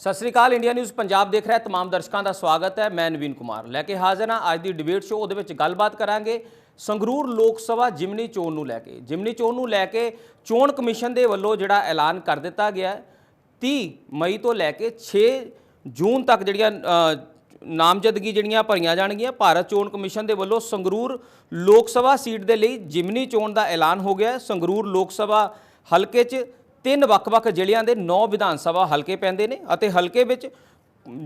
सत श्री अकाल। India news Punjab देख रहा है तमाम दर्शकों का स्वागत है। मैं नवीन कुमार लैके हाजिर हाँ अज की डिबेट शो। वो गलबात करांगे संगरूर लोक सभा जिमनी चोण नूं लैके। जिमनी चोण नूं लैके चोण कमिशन के वलों जिहड़ा ऐलान कर दिता गया 30 मई तो लैके 6 जून तक जिहड़ियां नामजदगी जिहड़ियां भरीआं जाणगीआं। भारत चोण कमिशन के वलों संगरूर लोक सभा सीट के लिए जिमनी चोण का ऐलान हो गया। संगरूर लोक सभा हल्के 'च 3 ਵੱਖ-ਵੱਖ ਜ਼ਿਲ੍ਹਿਆਂ ਦੇ 9 ਵਿਧਾਨ ਸਭਾ ਹਲਕੇ ਪੈਂਦੇ ਨੇ ਅਤੇ ਹਲਕੇ ਵਿੱਚ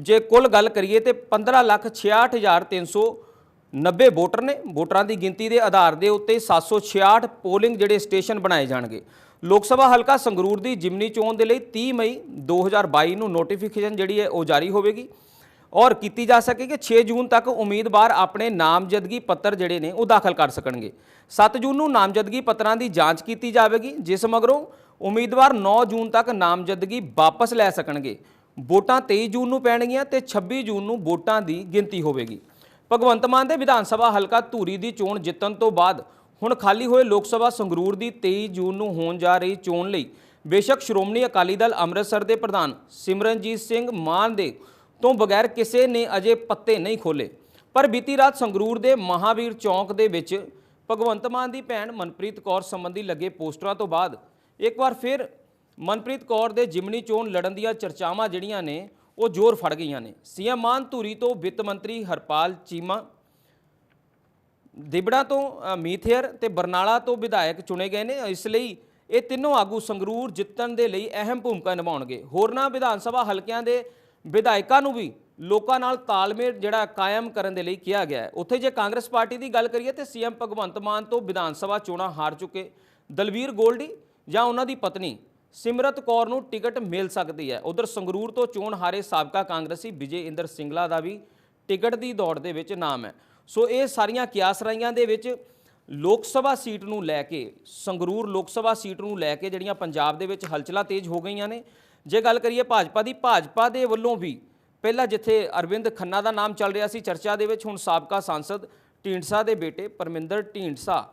ਜੇ ਕੁੱਲ ਗੱਲ ਕਰੀਏ ਤੇ 15,66,390 ਵੋਟਰ ਨੇ। ਵੋਟਰਾਂ ਦੀ ਗਿਣਤੀ ਦੇ ਆਧਾਰ ਦੇ ਉੱਤੇ 766 ਪੋਲਿੰਗ ਜਿਹੜੇ ਸਟੇਸ਼ਨ ਬਣਾਏ ਜਾਣਗੇ। ਲੋਕ ਸਭਾ ਹਲਕਾ ਸੰਗਰੂਰ ਦੀ ਜਿਮਨੀ ਚੋਣ ਦੇ ਲਈ 30 ਮਈ 2022 ਨੂੰ ਨੋਟੀਫਿਕੇਸ਼ਨ ਜਿਹੜੀ ਹੈ ਉਹ ਜਾਰੀ ਹੋਵੇਗੀ और की जा सके कि 6 जून तक उम्मीदवार अपने नामजदगी पत्र जोड़े ने वो दाखिल कर सकणगे। 7 जून को नामजदगी पत्रों की जाँच की जाएगी, जिस मगरों उम्मीदवार 9 जून तक नामजदगी वापस लै सकणगे। वोटां 23 जून को पैणगियां ते 26 जून को वोटां की गिनती होगी। भगवंत मान के विधान सभा हल्का धूरी की चोण जितन तो बाद हुण खाली हुए लोक सभा संगरूर की 23 जून को होण जा रही चोण लई बेशक श्रोमणी अकाली दल अमृतसर के प्रधान सिमरनजीत सिंह मान दे तो बगैर किसी ने अजे पत्ते नहीं खोले, पर बीती रात संगरूर के महावीर चौक के विच भगवंत मान की भैन मनप्रीत कौर संबंधी लगे पोस्टरों तो बाद एक बार फिर मनप्रीत कौर के जिमनी चोण लड़न दी चर्चावां जिहड़ियां ने वो जोर फड़ गई ने। सीएम मान धूरी तो वित्त मंत्री हरपाल चीमा, दिबड़ा तो मीथेर ते बरनाला तो विधायक चुने गए ने। इसलिए ये तीनों आगू संगरूर जितन के लिए अहम भूमिका निभाउणगे। होरनां विधान सभा हल्कियां दे विधायकों को भी लोगों नाल तालमेल जिहड़ा कायम करने के लिए किया गया है। उत्थे जे कांग्रेस पार्टी की गल करिए तो सीएम भगवंत मान तो विधान सभा चोणां हार चुके दलवीर गोल्डी जां उन्हां दी पत्नी सिमरत कौर नूं टिकट मिल सकती है। उधर संगरूर तो चोण हारे साबका कांग्रेसी विजय इंदर सिंगला का भी टिकट की दौड़ के विच नाम है। सो ये सारियां कियासराइयां दे विच लोक सभा सीट नूं लैके संगरूर लोक सभा सीट नूं लैके जिहड़ियां पंजाब दे विच हलचलां तेज हो गईयां ने। जे गल करिए भाजपा की, भाजपा के वलों भी पहला जिथे अरविंद खन्ना का नाम चल रहा सी चर्चा दे विच, हुण साबका सांसद ढींडसा के बेटे परमिंदर ढींडसा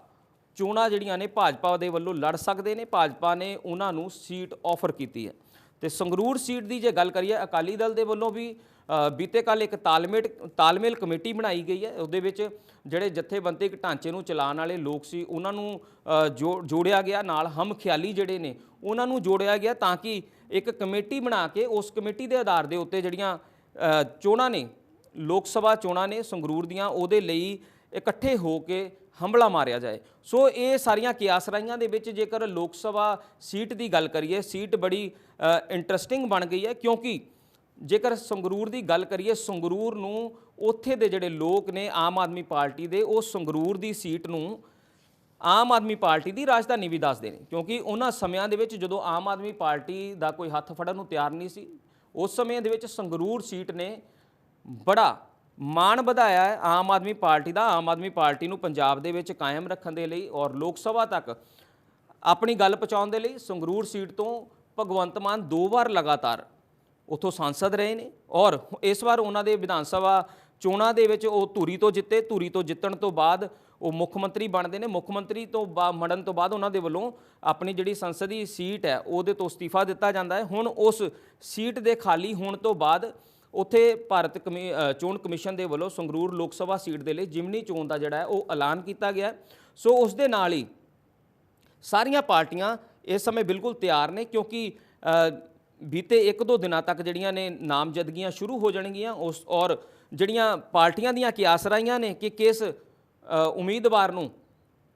चोणां जिहड़ियां ने भाजपा के वलों लड़ सकते हैं। भाजपा ने उन्होंने सीट ऑफर की है। तो संगरूर सीट की जे गल करिए अकाली दल के वलों भी बीते कल एक तालमेल कमेटी बनाई गई है। उहदे विच जिहड़े जथेबंदक ढांचे नूं चलाउण वाले लोग सी उन्हां नूं जोड़िया गया, नाल हम ख्याली जिहड़े ने उन्हां नूं जोड़िया गया ताकि एक कमेटी बना के उस कमेटी के आधार के उत्ते जिहड़ियां चोणां ने लोक सभा चोणां ने संगरूर दियां उहदे लई इकट्ठे हो के हमला मारिया जाए। सो ये सारियां कियासराइयां दे विच जेकर लोक सभा सीट की गल करिए सीट बड़ी इंटरस्टिंग बन गई है, क्योंकि जेकर संगरूर की गल करिए संगरूर नूं उत्थे दे जिहड़े लोग ने आम आदमी पार्टी दे वो संगरूर की सीट नूं आम आदमी पार्टी की राजधानी भी दसदे ने, क्योंकि उन्हां समयां दे विच जदों आम आदमी पार्टी का कोई हत्थ फड़न नूं तैयार नहीं सी, उस समय दे विच संगरूर सीट ने बड़ा मान वधाया है आम आदमी पार्टी का। आम आदमी पार्टी नूं पंजाब दे विच कायम रखण दे लई और लोक सभा तक अपनी गल पहुँचाउण दे लई संगरूर सीट तो भगवंत मान 2 बार लगातार उत्थों सांसद रहे ने और इस बार उन्हां दे विधान सभा चोणां दे विच वो धूरी तो जिते। धूरी तो जितण तो बाद वो मुख मंत्री बनते हैं। मुख मंत्री तो बनन तो बाद उन्होंने वलों अपनी जिहड़ी संसदी सीट है उहदे तो इस्तीफा दिता जाता है। हुण उस सीट के खाली होने तो बाद उत्थे भारत चोण कमिशन के वलों संगरूर लोक सभा सीट के लिए जिमनी चोण का जिहड़ा है वो ऐलान किया गया। सो उस दे नाल ही सारियां पार्टियां इस समय बिल्कुल तैयार ने, क्योंकि बीते 1-2 दिनों तक जिहड़ियां ने नामजदगियां शुरू हो जाणगियां उस और जिहड़ियां पार्टियां दीयां कियासराइयां ने कि किस उम्मीदवार नूं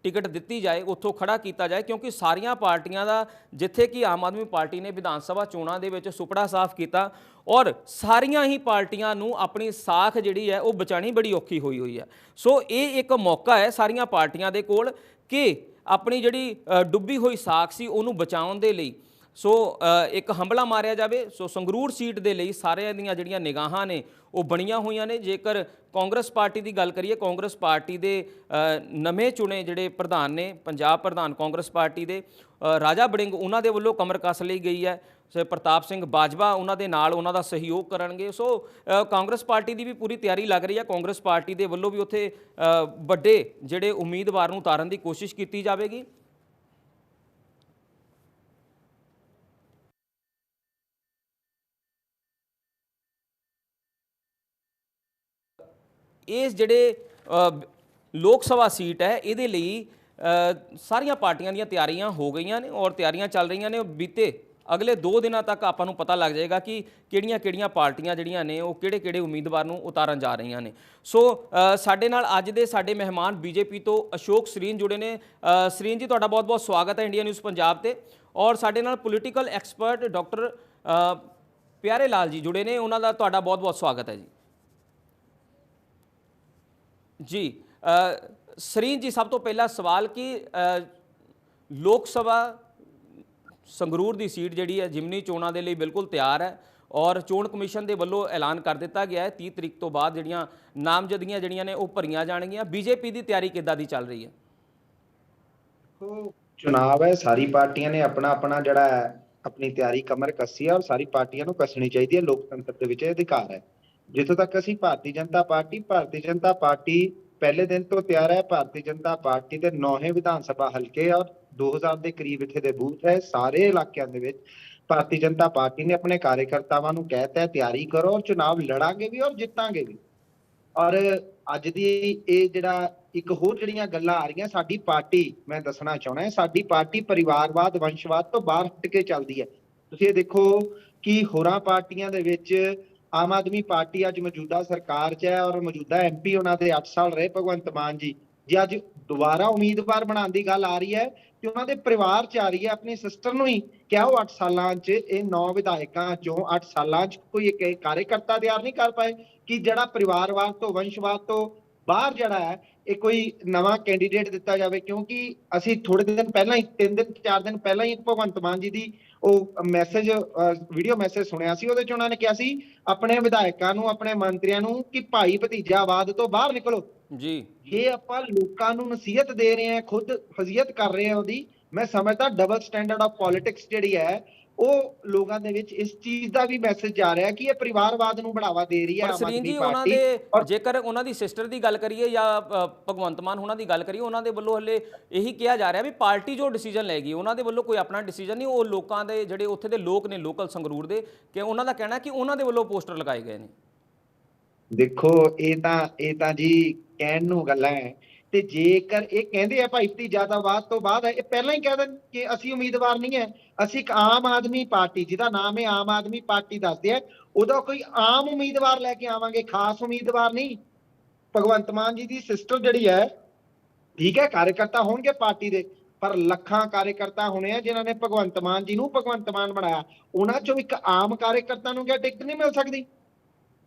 टिकट दिती जाए उत्थों खड़ा किया जाए, क्योंकि सारियां पार्टियां दा जिथे कि आम आदमी पार्टी ने विधान सभा चोणां दे विच सुपड़ा साफ किया और सारियां ही पार्टियां नूं अपनी साख जिहड़ी है वो बचानी बड़ी औखी होई हुई है। सो ये एक मौका है सारियां पार्टियां दे कोल कि अपनी जिहड़ी डुब्बी हुई साख सी उहनूं बचाउण दे लई सो एक हमला मारिया जाए। सो संगरूर सीट के लिए सारियां दियां जिहड़ियां निगाहां ने वो बणियां होईयां ने। जेकर कांग्रेस पार्टी की गल करिए कांग्रेस पार्टी के नवे चुने जिहड़े प्रधान ने पंजाब प्रधान कांग्रेस पार्टी के राजा बड़िंग उन्हां दे वल्लों कमर कस लई गई है। प्रताप सिंह बाजवा उन्हां दे नाल उन्हां दा सहयोग करनगे। सो कांग्रेस पार्टी की भी पूरी तैयारी लग रही है। कांग्रेस पार्टी के वल्लों भी उत्थे वड्डे जिहड़े उम्मीदवार नूं उतारन की कोशिश की जाएगी। ਇਸ ਜਿਹੜੇ ਲੋਕ ਸਭਾ ਸੀਟ ਹੈ ਇਹਦੇ ਲਈ ਸਾਰੀਆਂ ਪਾਰਟੀਆਂ ਦੀਆਂ ਤਿਆਰੀਆਂ ਹੋ ਗਈਆਂ ਨੇ ਔਰ ਤਿਆਰੀਆਂ ਚੱਲ ਰਹੀਆਂ ਨੇ। ਬੀਤੇ ਅਗਲੇ 2 ਦਿਨਾਂ ਤੱਕ ਆਪਾਂ ਨੂੰ ਪਤਾ ਲੱਗ ਜਾਏਗਾ ਕਿ ਕਿਹੜੀਆਂ ਪਾਰਟੀਆਂ ਜਿਹੜੀਆਂ ਨੇ ਉਹ ਕਿਹੜੇ ਉਮੀਦਵਾਰ ਨੂੰ ਉਤਾਰਨ ਜਾ ਰਹੀਆਂ ਨੇ। ਸੋ ਸਾਡੇ ਨਾਲ ਅੱਜ ਦੇ ਸਾਡੇ ਮਹਿਮਾਨ ਬੀਜੇਪੀ ਤੋਂ ਅਸ਼ੋਕ ਸਰੀਨ ਜੁੜੇ ਨੇ। ਸਰੀਨ ਜੀ, ਤੁਹਾਡਾ ਬਹੁਤ-ਬਹੁਤ ਸਵਾਗਤ ਹੈ ਇੰਡੀਆ ਨਿਊਜ਼ ਪੰਜਾਬ ਤੇ। ਔਰ ਸਾਡੇ ਨਾਲ ਪੋਲੀਟੀਕਲ ਐਕਸਪਰਟ ਡਾਕਟਰ ਪਿਆਰੇ ਲਾਲ ਜੀ ਜੁੜੇ ਨੇ, ਉਹਨਾਂ ਦਾ ਤੁਹਾਡਾ ਬਹੁਤ-ਬਹੁਤ ਸਵਾਗਤ ਹੈ ਜੀ। ਜੀ ਸਰੀਨ ਜੀ, ਸਭ ਤੋਂ ਪਹਿਲਾ ਸਵਾਲ ਕਿ ਲੋਕ ਸਭਾ ਸੰਗਰੂਰ ਦੀ ਸੀਟ ਜਿਹੜੀ ਹੈ ਜਿਮਨੀ ਚੋਣਾਂ ਦੇ ਲਈ ਬਿਲਕੁਲ ਤਿਆਰ ਹੈ ਔਰ ਚੋਣ ਕਮਿਸ਼ਨ ਦੇ ਵੱਲੋਂ ਐਲਾਨ ਕਰ ਦਿੱਤਾ ਗਿਆ ਹੈ 30 ਤਰੀਕ ਤੋਂ ਬਾਅਦ ਜਿਹੜੀਆਂ ਨਾਮਜ਼ਦਗੀਆਂ ਜਿਹੜੀਆਂ ਨੇ ਉਹ ਭਰੀਆਂ ਜਾਣਗੀਆਂ। ਬੀਜੇਪੀ ਦੀ ਤਿਆਰੀ ਕਿੱਦਾਂ ਦੀ ਚੱਲ ਰਹੀ ਹੈ? ਚੁਣਾਵ ਹੈ, ਸਾਰੀ ਪਾਰਟੀਆਂ ਨੇ ਆਪਣਾ ਜਿਹੜਾ ਆਪਣੀ ਤਿਆਰੀ ਕਮਰ ਕੱਸੀ ਹੈ ਔਰ ਸਾਰੀ ਪਾਰਟੀਆਂ ਨੂੰ ਕੱਸਣੀ ਚਾਹੀਦੀ ਹੈ। ਲੋਕਤੰਤਰ ਦੇ ਵਿੱਚ ਅਧਿਕਾਰ ਹੈ। ਜਿੱਥੋਂ ਤੱਕ ਅਸੀਂ ਭਾਰਤੀ ਜਨਤਾ ਪਾਰਟੀ ਪਹਿਲੇ ਦਿਨ ਤੋਂ ਤਿਆਰ ਹੈ। ਭਾਰਤੀ ਜਨਤਾ ਪਾਰਟੀ ਦੇ 9 ਵਿਧਾਨ ਸਭਾ ਹਲਕੇ ਔਰ 2000 ਦੇ ਕਰੀਬ ਇੱਥੇ ਦੇ ਬੂਥ ਹੈ। ਸਾਰੇ ਇਲਾਕਿਆਂ ਦੇ ਵਿੱਚ ਭਾਰਤੀ ਜਨਤਾ ਪਾਰਟੀ ਨੇ ਆਪਣੇ ਕਾਰਜਕਰਤਾਵਾਂ ਨੂੰ ਕਹਿਤਾ ਹੈ ਤਿਆਰੀ ਕਰੋ ਔਰ ਚੁਣਾਵ ਲੜਾਂਗੇ ਵੀ ਔਰ ਜਿੱਤਾਂਗੇ ਵੀ। ਔਰ ਅੱਜ ਦੀ ਇਹ ਜਿਹੜਾ ਇੱਕ ਹੋਰ ਜਿਹੜੀਆਂ ਗੱਲਾਂ ਆ ਰਹੀਆਂ, ਸਾਡੀ ਪਾਰਟੀ, ਮੈਂ ਦੱਸਣਾ ਚਾਹੁੰਦਾ, ਸਾਡੀ ਪਾਰਟੀ ਪਰਿਵਾਰਵਾਦ ਵੰਸ਼ਵਾਦ ਤੋਂ ਬਾਹਰ ਹਟ ਕੇ ਚੱਲਦੀ ਹੈ। ਤੁਸੀਂ ਇਹ ਦੇਖੋ ਕਿ ਹੋਰਾਂ ਪਾਰਟੀਆਂ ਦੇ ਵਿੱਚ ਆਮ ਆਦਮੀ ਪਾਰਟੀ ਅੱਜ ਮੌਜੂਦਾ ਸਰਕਾਰ 'ਚ ਹੈ ਔਰ ਮੌਜੂਦਾ ਐਮਪੀ ਉਹਨਾਂ ਦੇ 8 ਸਾਲ ਰਹੇ ਭਗਵੰਤ ਮਾਨ ਜੀ। ਜੇ ਅੱਜ ਦੁਬਾਰਾ ਉਮੀਦਵਾਰ ਬਣਾਉਣ ਦੀ ਗੱਲ ਆ ਰਹੀ ਹੈ ਕਿ ਉਹਨਾਂ ਦੇ ਪਰਿਵਾਰ 'ਚ ਆ ਰਹੀ ਹੈ, ਆਪਣੀ ਸਿਸਟਰ ਨੂੰ ਹੀ ਕਿਹਾ ਉਹ 8 ਸਾਲਾਂ 'ਚ ਇਹ 9 ਵਿਧਾਇਕਾਂ 'ਚੋਂ 8 ਸਾਲਾਂ 'ਚ ਕੋਈ ਇੱਕ ਕਾਰਜਕਰਤਾ ਤਿਆਰ ਨਹੀਂ ਕਰ ਪਾਏ ਕਿ ਜਿਹੜਾ ਪਰਿਵਾਰਵਾਦ ਤੋਂ ਵੰਸ਼ਵਾਦ ਤੋਂ ਬਾਹਰ ਜਿਹੜਾ ਹੈ ਇਹ ਕੋਈ ਨਵਾਂ ਕੈਂਡੀਡੇਟ ਦਿੱਤਾ ਜਾਵੇ। ਕਿਉਂਕਿ ਅਸੀਂ ਥੋੜੇ ਦਿਨ ਪਹਿਲਾਂ ਹੀ 3 ਦਿਨ 4 ਦਿਨ ਪਹਿਲਾਂ ਹੀ ਭਗਵੰਤ ਮਾਨ ਜੀ ਦੀ ਉਹ ਮੈਸੇਜ ਵੀਡੀਓ ਮੈਸੇਜ ਸੁਣਿਆ ਸੀ। ਉਹਦੇ 'ਚ ਉਹਨਾਂ ਨੇ ਕਿਹਾ ਸੀ ਆਪਣੇ ਵਿਧਾਇਕਾਂ ਨੂੰ, ਆਪਣੇ ਮੰਤਰੀਆਂ ਨੂੰ ਕਿ ਭਾਈ ਭਤੀਜਾਵਾਦ ਤੋਂ ਬਾਹਰ ਨਿਕਲੋ ਜੀ। ਇਹ ਆਪਾਂ ਲੋਕਾਂ ਨੂੰ ਨਸੀਹਤ ਦੇ ਰਹੇ ਹਾਂ, ਖੁਦ ਫਜ਼ੀਅਤ ਕਰ ਰਹੇ ਹਾਂ ਉਹਦੀ। ਮੈਂ ਸਮਝਦਾ ਡਬਲ ਸਟੈਂਡਰਡ ਆਫ ਪੋਲਿਟਿਕਸ ਜਿਹੜੀ ਹੈ ਉਹ ਲੋਕਾਂ ਦੇ ਵਿੱਚ ਇਸ ਚੀਜ਼ ਦਾ ਵੀ ਮੈਸੇਜ ਜਾ ਰਿਹਾ ਕਿ ਇਹ ਪਰਿਵਾਰਵਾਦ ਨੂੰ ਬੜਾਵਾ ਦੇ ਰਹੀ ਹੈ ਆਮ ਆਦਮੀ ਪਾਰਟੀ। ਜੇਕਰ ਉਹਨਾਂ ਦੀ ਸਿਸਟਰ ਦੀ ਗੱਲ ਕਰੀਏ ਜਾਂ ਭਗਵੰਤ ਮਾਨ ਉਹਨਾਂ ਦੀ ਗੱਲ ਕਰੀਏ, ਉਹਨਾਂ ਦੇ ਵੱਲੋਂ ਹਲੇ ਇਹੀ ਕਿਹਾ ਜਾ ਰਿਹਾ ਵੀ ਪਾਰਟੀ ਜੋ ਡਿਸੀਜਨ ਲਏਗੀ, ਉਹਨਾਂ ਦੇ ਵੱਲੋਂ ਕੋਈ ਆਪਣਾ ਡਿਸੀਜਨ ਨਹੀਂ। ਉਹ ਲੋਕਾਂ ਦੇ ਜਿਹੜੇ ਉੱਥੇ ਦੇ ਲੋਕ ਨੇ ਲੋਕਲ ਸੰਗਰੂਰ ਦੇ, ਕਿ ਉਹਨਾਂ ਦਾ ਕਹਿਣਾ ਕਿ ਉਹਨਾਂ ਦੇ ਵੱਲੋਂ ਪੋਸਟਰ ਲਗਾਏ ਗਏ ਨੇ। ਦੇਖੋ ਇਹ ਤਾਂ ਜੀ ਕਹਿਣ ਨੂੰ ਗੱਲਾਂ ਹੈ, ਤੇ ਜੇਕਰ ਇਹ ਕਹਿੰਦੇ ਆ ਭਾਈ ਭਤੀਜਾਵਾਦ ਤੋਂ ਬਾਅਦ ਇਹ ਪਹਿਲਾਂ ਹੀ ਕਹਿ ਦੇਣ ਕਿ ਅਸੀਂ ਉਮੀਦਵਾਰ ਨਹੀਂ ਹੈ, ਅਸੀਂ ਇੱਕ ਆਮ ਆਦਮੀ ਪਾਰਟੀ ਜਿਹਦਾ ਨਾਮ ਹੈ ਆਮ ਆਦਮੀ ਪਾਰਟੀ ਦੱਸਦੇ ਆ, ਉਹਦਾ ਕੋਈ ਆਮ ਉਮੀਦਵਾਰ ਲੈ ਕੇ ਆਵਾਂਗੇ, ਖਾਸ ਉਮੀਦਵਾਰ ਨਹੀਂ। ਭਗਵੰਤ ਮਾਨ ਜੀ ਦੀ ਸਿਸਟਰ ਜਿਹੜੀ ਹੈ, ਠੀਕ ਹੈ, ਕਾਰਜਕਰਤਾ ਹੋਣਗੇ ਪਾਰਟੀ ਦੇ, ਪਰ ਲੱਖਾਂ ਕਾਰਜਕਰਤਾ ਹੋਣੇ ਆ ਜਿਨ੍ਹਾਂ ਨੇ ਭਗਵੰਤ ਮਾਨ ਜੀ ਨੂੰ ਭਗਵੰਤ ਮਾਨ ਬਣਾਇਆ। ਉਹਨਾਂ ਚੋਂ ਇੱਕ ਆਮ ਕਾਰਜਕਰਤਾ ਨੂੰ ਕਿਆ ਟਿਕਟ ਨਹੀਂ ਮਿਲ ਸਕਦੀ?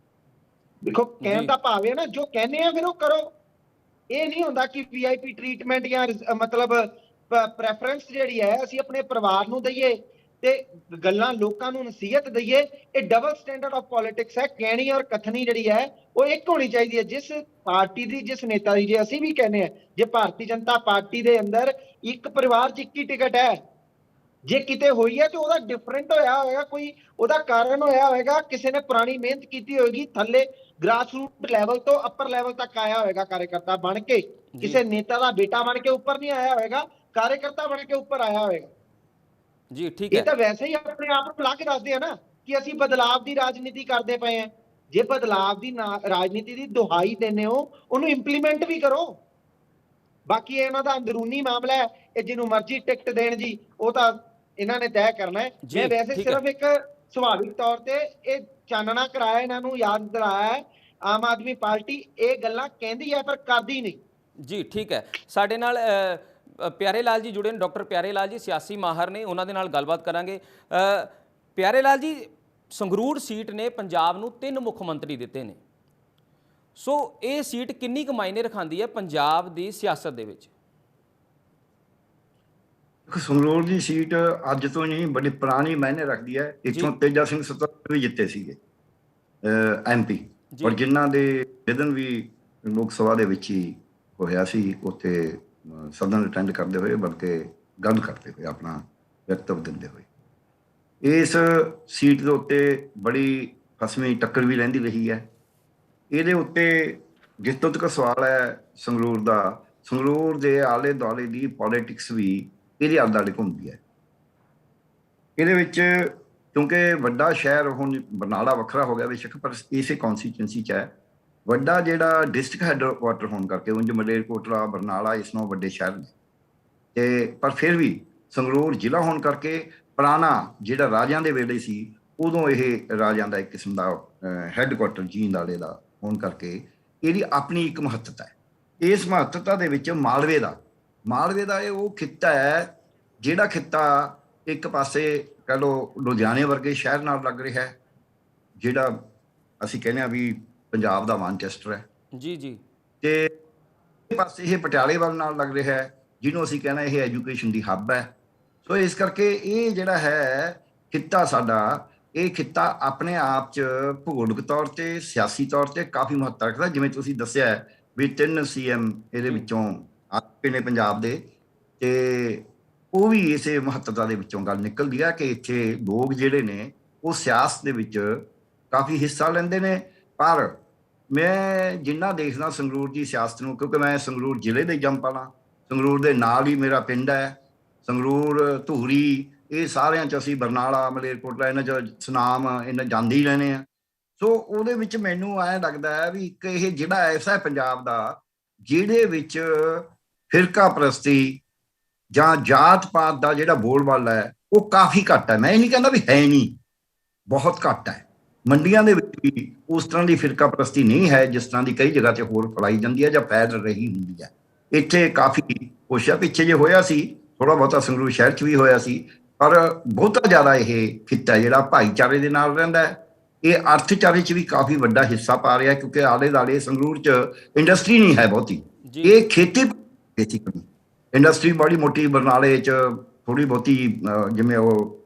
ਦੇਖੋ ਕਹਿਣ ਦਾ ਭਾਵ ਹੈ ਨਾ, ਜੋ ਕਹਿੰਦੇ ਆ ਫਿਰ ਉਹ ਕਰੋ। ਇਹ ਨਹੀਂ ਹੁੰਦਾ ਕਿ ਵੀਆਈਪੀ ਟ੍ਰੀਟਮੈਂਟ ਜਾਂ ਮਤਲਬ ਪ੍ਰੈਫਰੈਂਸ ਜਿਹੜੀ ਹੈ ਅਸੀਂ ਆਪਣੇ ਪਰਿਵਾਰ ਨੂੰ ਦਈਏ ਤੇ ਗੱਲਾਂ ਲੋਕਾਂ ਨੂੰ ਨਸੀਹਤ ਦਈਏ। ਇਹ ਡਬਲ ਸਟੈਂਡਰਡ ਆਫ ਪੋਲਿਟਿਕਸ ਹੈ। ਕਹਿਣੀ ਔਰ ਕਥਨੀ ਜਿਹੜੀ ਹੈ ਉਹ ਇੱਕ ਹੋਣੀ ਚਾਹੀਦੀ ਹੈ। ਜਿਸ ਪਾਰਟੀ ਦੀ, ਜਿਸ ਨੇਤਾ ਦੀ, ਜੇ ਅਸੀਂ ਵੀ ਕਹਿੰਦੇ ਆ ਜੇ ਭਾਰਤੀ ਜਨਤਾ ਪਾਰਟੀ ਦੇ ਅੰਦਰ ਇੱਕ ਪਰਿਵਾਰ 'ਚ ਇੱਕ ਹੀ ਟਿਕਟ ਹੈ, ਜੇ ਕਿਤੇ ਹੋਈ ਹੈ ਤੇ ਉਹਦਾ ਡਿਫਰੈਂਟ ਹੋਇਆ ਹੋਵੇਗਾ, ਕੋਈ ਉਹਦਾ ਕਾਰਨ ਹੋਇਆ ਹੋਵੇਗਾ, ਕਿਸੇ ਨੇ ਪੁਰਾਣੀ ਮਿਹਨਤ ਕੀਤੀ ਹੋਏਗੀ, ਥੱਲੇ ਗ੍ਰਾਸ ਰੂਟ ਲੈਵਲ ਤੋਂ ਅੱਪਰ ਲੈਵਲ ਤੱਕ ਆਇਆ ਹੋਵੇਗਾ ਕਾਰਜਕਰਤਾ ਬਣ ਕੇ, ਕਿਸੇ ਨੇਤਾ ਦਾ ਬੇਟਾ ਬਣ ਕੇ ਉੱਪਰ ਨਹੀਂ ਆਇਆ ਹੋਵੇਗਾ, ਕਾਰਜਕਰਤਾ ਬਣ ਕੇ ਉੱਪਰ ਆਇਆ ਹੋਵੇਗਾ ਜੀ। ਠੀਕ ਹੈ, ਇਹ ਤਾਂ ਵੈਸੇ ਹੀ ਆਪਣੇ ਆਪ ਨੂੰ ਲਾ ਕੇ ਦੱਸਦੇ ਆ ਨਾ ਕਿ ਅਸੀਂ ਬਦਲਾਵ ਦੀ ਰਾਜਨੀਤੀ ਕਰਦੇ ਪਏ ਆ। ਜੇ ਬਦਲਾਵ ਦੀ ਰਾਜਨੀਤੀ ਦੀ ਦੁਹਾਈ ਦਿੰਦੇ ਹੋ, ਉਹਨੂੰ ਇੰਪਲੀਮੈਂਟ ਵੀ ਕਰੋ। ਬਾਕੀ ਇਹਨਾਂ ਦਾ ਅੰਦਰੂਨੀ ਮਾਮਲਾ ਹੈ, ਇਹ ਜਿਹਨੂੰ ਮਰਜ਼ੀ ਟਿਕਟ ਦੇਣ ਜੀ, ਉਹ ਤਾਂ ਇਹਨਾਂ ਨੇ ਤੈਅ ਕਰਨਾ ਹੈ। ਮੈਂ ਵੈਸੇ ਸਿਰਫ ਇੱਕ ਸੁਭਾਵਿਕ ਤੌਰ ਤੇ ਇਹ ਚਾਨਣਾ ਕਰਾਇਆ, ਇਹਨਾਂ ਨੂੰ ਯਾਦ ਦਿਲਾਇਆ ਆਮ ਆਦਮੀ ਪਾਰਟੀ ਇਹ ਗੱਲਾਂ ਕਹਿੰਦੀ ਹੈ ਪਰ ਕਰਦੀ ਨਹੀਂ ਜੀ। ਠੀਕ ਹੈ, ਸਾਡੇ ਨਾਲ ਪਿਆਰੇ ਲਾਲ ਜੀ ਜੁੜੇ ਨੇ, ਡਾਕਟਰ ਪਿਆਰੇ ਲਾਲ ਜੀ ਸਿਆਸੀ ਮਾਹਰ ਨੇ, ਉਹਨਾਂ ਦੇ ਨਾਲ ਗੱਲਬਾਤ ਕਰਾਂਗੇ। ਪਿਆਰੇ ਲਾਲ ਜੀ, ਸੰਗਰੂਰ ਸੀਟ ਨੇ ਪੰਜਾਬ ਨੂੰ 3 ਮੁੱਖ ਮੰਤਰੀ ਦਿੱਤੇ ਨੇ, ਸੋ ਇਹ ਸੀਟ ਕਿੰਨੀ ਕੁ ਮਾਇਨੇ ਰਖਾਉਂਦੀ ਹੈ ਪੰਜਾਬ ਦੀ ਸਿਆਸਤ ਦੇ ਵਿੱਚ? ਸੰਗਰੂਰ ਦੀ ਸੀਟ ਅੱਜ ਤੋਂ ਨਹੀਂ ਬੜੀ ਪੁਰਾਣੀ ਮਾਇਨੇ ਰੱਖਦੀ ਹੈ। ਇੱਥੋਂ ਤੇਜਾ ਸਿੰਘ ਸਤਰ ਵੀ ਜਿੱਤੇ ਸੀਗੇ ਐਮਪੀ, ਔਰ ਜਿਨ੍ਹਾਂ ਦੇ ਨਿਧਨ ਵੀ ਲੋਕ ਸਭਾ ਦੇ ਵਿੱਚ ਹੀ ਹੋਇਆ ਸੀ, ਉੱਥੇ ਸਦਨ ਅਟੈਂਡ ਕਰਦੇ ਹੋਏ, ਬਲਕਿ ਗੱਲ ਕਰਦੇ ਹੋਏ, ਆਪਣਾ ਵਕਤਵ ਦਿੰਦੇ ਹੋਏ। ਇਸ ਸੀਟ ਦੇ ਉੱਤੇ ਬੜੀ ਫਸਵੀਂ ਟੱਕਰ ਵੀ ਰਹਿੰਦੀ ਰਹੀ ਹੈ। ਇਹਦੇ ਉੱਤੇ ਜਿੱਥੋਂ ਤੱਕ ਸਵਾਲ ਹੈ ਸੰਗਰੂਰ ਦਾ, ਸੰਗਰੂਰ ਦੇ ਆਲੇ ਦੁਆਲੇ ਦੀ ਪੋਲੀਟਿਕਸ ਵੀ ਇਹਦੇ ਆਲੇ ਦੁਆਲੇ ਘੁੰਮਦੀ ਹੈ। ਇਹਦੇ ਵਿੱਚ ਕਿਉਂਕਿ ਵੱਡਾ ਸ਼ਹਿਰ ਹੁਣ ਬਰਨਾਲਾ ਵੱਖਰਾ ਹੋ ਗਿਆ ਬੇਸ਼ੱਕ, ਪਰ ਇਸੇ ਕੌਂਸਟੀਚੁਐਂਸੀ 'ਚ ਹੈ, ਵੱਡਾ ਜਿਹੜਾ ਡਿਸਟ੍ਰਿਕਟ ਹੈਡਕੁਆਟਰ ਹੋਣ ਕਰਕੇ, ਉਂਝ ਮਲੇਰਕੋਟਲਾ ਬਰਨਾਲਾ ਇਸ ਨੂੰ ਵੱਡੇ ਸ਼ਹਿਰ ਨੇ, ਤੇ ਪਰ ਫਿਰ ਵੀ ਸੰਗਰੂਰ ਜ਼ਿਲ੍ਹਾ ਹੋਣ ਕਰਕੇ ਪੁਰਾਣਾ ਜਿਹੜਾ ਰਾਜਿਆਂ ਦੇ ਵੇਲੇ ਸੀ, ਉਦੋਂ ਇਹ ਰਾਜਿਆਂ ਦਾ ਇੱਕ ਕਿਸਮ ਦਾ ਹੈਡਕੁਆਟਰ ਜੀਂਦ ਵਾਲੇ ਦਾ ਹੋਣ ਕਰਕੇ ਇਹਦੀ ਆਪਣੀ ਇੱਕ ਮਹੱਤਤਾ ਹੈ। ਇਸ ਮਹੱਤਤਾ ਦੇ ਵਿੱਚ ਮਾਲਵੇ ਦਾ ਇਹ ਉਹ ਖਿੱਤਾ ਹੈ ਜਿਹੜਾ ਖਿੱਤਾ ਇੱਕ ਪਾਸੇ ਕਹਿ ਲਓ ਲੁਧਿਆਣੇ ਵਰਗੇ ਸ਼ਹਿਰ ਨਾਲ ਲੱਗ ਰਿਹਾ ਹੈ, ਜਿਹੜਾ ਅਸੀਂ ਕਹਿੰਦੇ ਹਾਂ ਵੀ ਪੰਜਾਬ ਦਾ ਮਾਨਚੈਸਟਰ ਹੈ, ਜੀ ਜੀ, ਤੇ ਇੱਕ ਪਾਸੇ ਇਹ ਪਟਿਆਲੇ ਵੱਲ ਨਾਲ ਲੱਗ ਰਿਹਾ ਹੈ, ਜਿਹਨੂੰ ਅਸੀਂ ਕਹਿਣਾ ਇਹ ਐਜੂਕੇਸ਼ਨ ਦੀ ਹੱਬ ਹੈ। ਸੋ ਇਸ ਕਰਕੇ ਇਹ ਜਿਹੜਾ ਹੈ ਖਿੱਤਾ ਸਾਡਾ, ਇਹ ਖਿੱਤਾ ਆਪਣੇ ਆਪ 'ਚ ਭੂਗੋਲਿਕ ਤੌਰ ਤੇ, ਸਿਆਸੀ ਤੌਰ ਤੇ ਕਾਫੀ ਮਹੱਤਤਾ ਰੱਖਦਾ। ਜਿਵੇਂ ਤੁਸੀਂ ਦੱਸਿਆ ਵੀ 3 CM ਇਹਦੇ ਵਿੱਚੋਂ ਆ ਚੁੱਕੇ ਨੇ ਪੰਜਾਬ ਦੇ, ਤੇ ਉਹ ਵੀ ਇਸੇ ਮਹੱਤਤਾ ਦੇ ਵਿੱਚੋਂ ਗੱਲ ਨਿਕਲਦੀ ਹੈ ਕਿ ਇੱਥੇ ਲੋਕ ਜਿਹੜੇ ਨੇ ਉਹ ਸਿਆਸਤ ਦੇ ਵਿੱਚ ਕਾਫੀ ਹਿੱਸਾ ਲੈਂਦੇ ਨੇ। ਪਰ ਮੈਂ ਜਿੰਨਾ ਦੇਖਦਾ ਸੰਗਰੂਰ ਦੀ ਸਿਆਸਤ ਨੂੰ, ਕਿਉਂਕਿ ਮੈਂ ਸੰਗਰੂਰ ਜ਼ਿਲ੍ਹੇ ਦੇ ਜੰਮਪਲ, ਸੰਗਰੂਰ ਦੇ ਨਾਲ ਹੀ ਮੇਰਾ ਪਿੰਡ ਹੈ, ਸੰਗਰੂਰ, ਧੂਰੀ, ਇਹ ਸਾਰਿਆਂ 'ਚ ਅਸੀਂ ਬਰਨਾਲਾ, ਮਲੇਰਕੋਟਲਾ, ਇਹਨਾਂ 'ਚ ਸੁਨਾਮ, ਇਹਨਾਂ ਜਾਂਦੇ ਹੀ ਰਹਿੰਦੇ ਆ। ਸੋ ਉਹਦੇ ਵਿੱਚ ਮੈਨੂੰ ਐਂ ਲੱਗਦਾ ਹੈ ਵੀ ਇੱਕ ਇਹ ਜਿਹੜਾ ਐਸਾ ਪੰਜਾਬ ਦਾ ਜਿਹਦੇ ਵਿੱਚ ਫਿਰਕਾ ਪ੍ਰਸਤੀ ਜਾਂ ਜਾਤ ਪਾਤ ਦਾ ਜਿਹੜਾ ਬੋਲਬਾਲਾ ਹੈ ਉਹ ਕਾਫੀ ਘੱਟ ਹੈ। ਮੈਂ ਇਹ ਨਹੀਂ ਕਹਿੰਦਾ ਵੀ ਹੈ ਨਹੀਂ, ਬਹੁਤ ਘੱਟ ਹੈ। ਮੰਡੀਆਂ ਦੇ ਵਿੱਚ ਵੀ ਉਸ ਤਰ੍ਹਾਂ ਦੀ ਫਿਰਕਾ ਪ੍ਰਸਤੀ ਨਹੀਂ ਹੈ ਜਿਸ ਤਰ੍ਹਾਂ ਦੀ ਕਈ ਜਗ੍ਹਾ 'ਤੇ ਹੋਰ ਫੈਲਾਈ ਜਾਂਦੀ ਹੈ ਜਾਂ ਫੈਲ ਰਹੀ ਹੁੰਦੀ ਹੈ। ਇੱਥੇ ਕਾਫੀ ਕੋਸ਼ਿਸ਼ ਪਿੱਛੇ ਜੇ ਹੋਇਆ ਸੀ, ਥੋੜਾ ਬਹੁਤਾ ਸੰਗਰੂਰ ਸ਼ਹਿਰ 'ਚ ਵੀ ਹੋਇਆ ਸੀ, ਪਰ ਬਹੁਤਾ ਜ਼ਿਆਦਾ ਇਹ ਖਿੱਤਾ ਜਿਹੜਾ ਭਾਈਚਾਰੇ ਦੇ ਨਾਲ ਰਹਿੰਦਾ ਹੈ, ਇਹ ਅਰਥਚਾਰੇ 'ਚ ਵੀ ਕਾਫੀ ਵੱਡਾ ਹਿੱਸਾ ਪਾ ਰਿਹਾ, ਕਿਉਂਕਿ ਆਲੇ ਦੁਆਲੇ ਸੰਗਰੂਰ 'ਚ ਇੰਡਸਟਰੀ ਨਹੀਂ ਹੈ ਬਹੁਤੀ, ਇਹ ਖੇਤੀ ਇੰਡਸਟਰੀ ਬੜੀ ਮੋਟੀ, ਬਰਨਾਲੇ 'ਚ ਥੋੜੀ ਬਹੁਤੀ, ਜਿਵੇਂ ਉਹ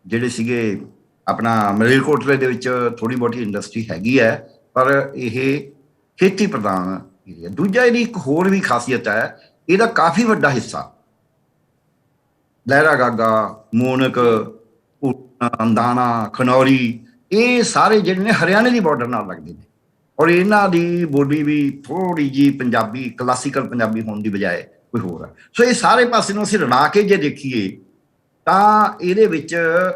ਜਿਹੜੇ ਸੀਗੇ ਆਪਣਾ ਮਲੇਰਕੋਟਲੇ ਦੇ ਵਿੱਚ ਥੋੜੀ ਬਹੁਤੀ ਇੰਡਸਟਰੀ ਹੈਗੀ ਹੈ, ਪਰ ਇਹ ਖੇਤੀ ਪ੍ਰਧਾਨ ਏਰੀਆ। ਦੂਜਾ ਇਹਦੀ ਇੱਕ ਹੋਰ ਵੀ ਖਾਸੀਅਤ ਹੈ, ਇਹਦਾ ਕਾਫੀ ਵੱਡਾ ਹਿੱਸਾ ਲਹਿਰਾ ਗਾਗਾ, ਮੋਨਕ, ਅੰਦਾਨਾ, ਖਨੌਰੀ, ਇਹ ਸਾਰੇ ਜਿਹੜੇ ਨੇ ਹਰਿਆਣੇ ਦੀ ਬਾਰਡਰ ਨਾਲ ਲੱਗਦੇ ਨੇ, ਔਰ ਇਹਨਾਂ ਦੀ ਬੋਲੀ ਵੀ ਥੋੜੀ ਜੀ ਪੰਜਾਬੀ, ਕਲਾਸੀਕਲ ਪੰਜਾਬੀ ਹੋਣ ਦੀ ਬਜਾਏ ਕੋਈ ਹੋਰ ਹੈ। ਸੋ ਇਹ ਸਾਰੇ ਪਾਸੇ ਨੂੰ ਅਸੀਂ ਰਲਾ ਕੇ ਜੇ ਦੇਖੀਏ ਤਾਂ ਇਹਦੇ ਵਿੱਚ,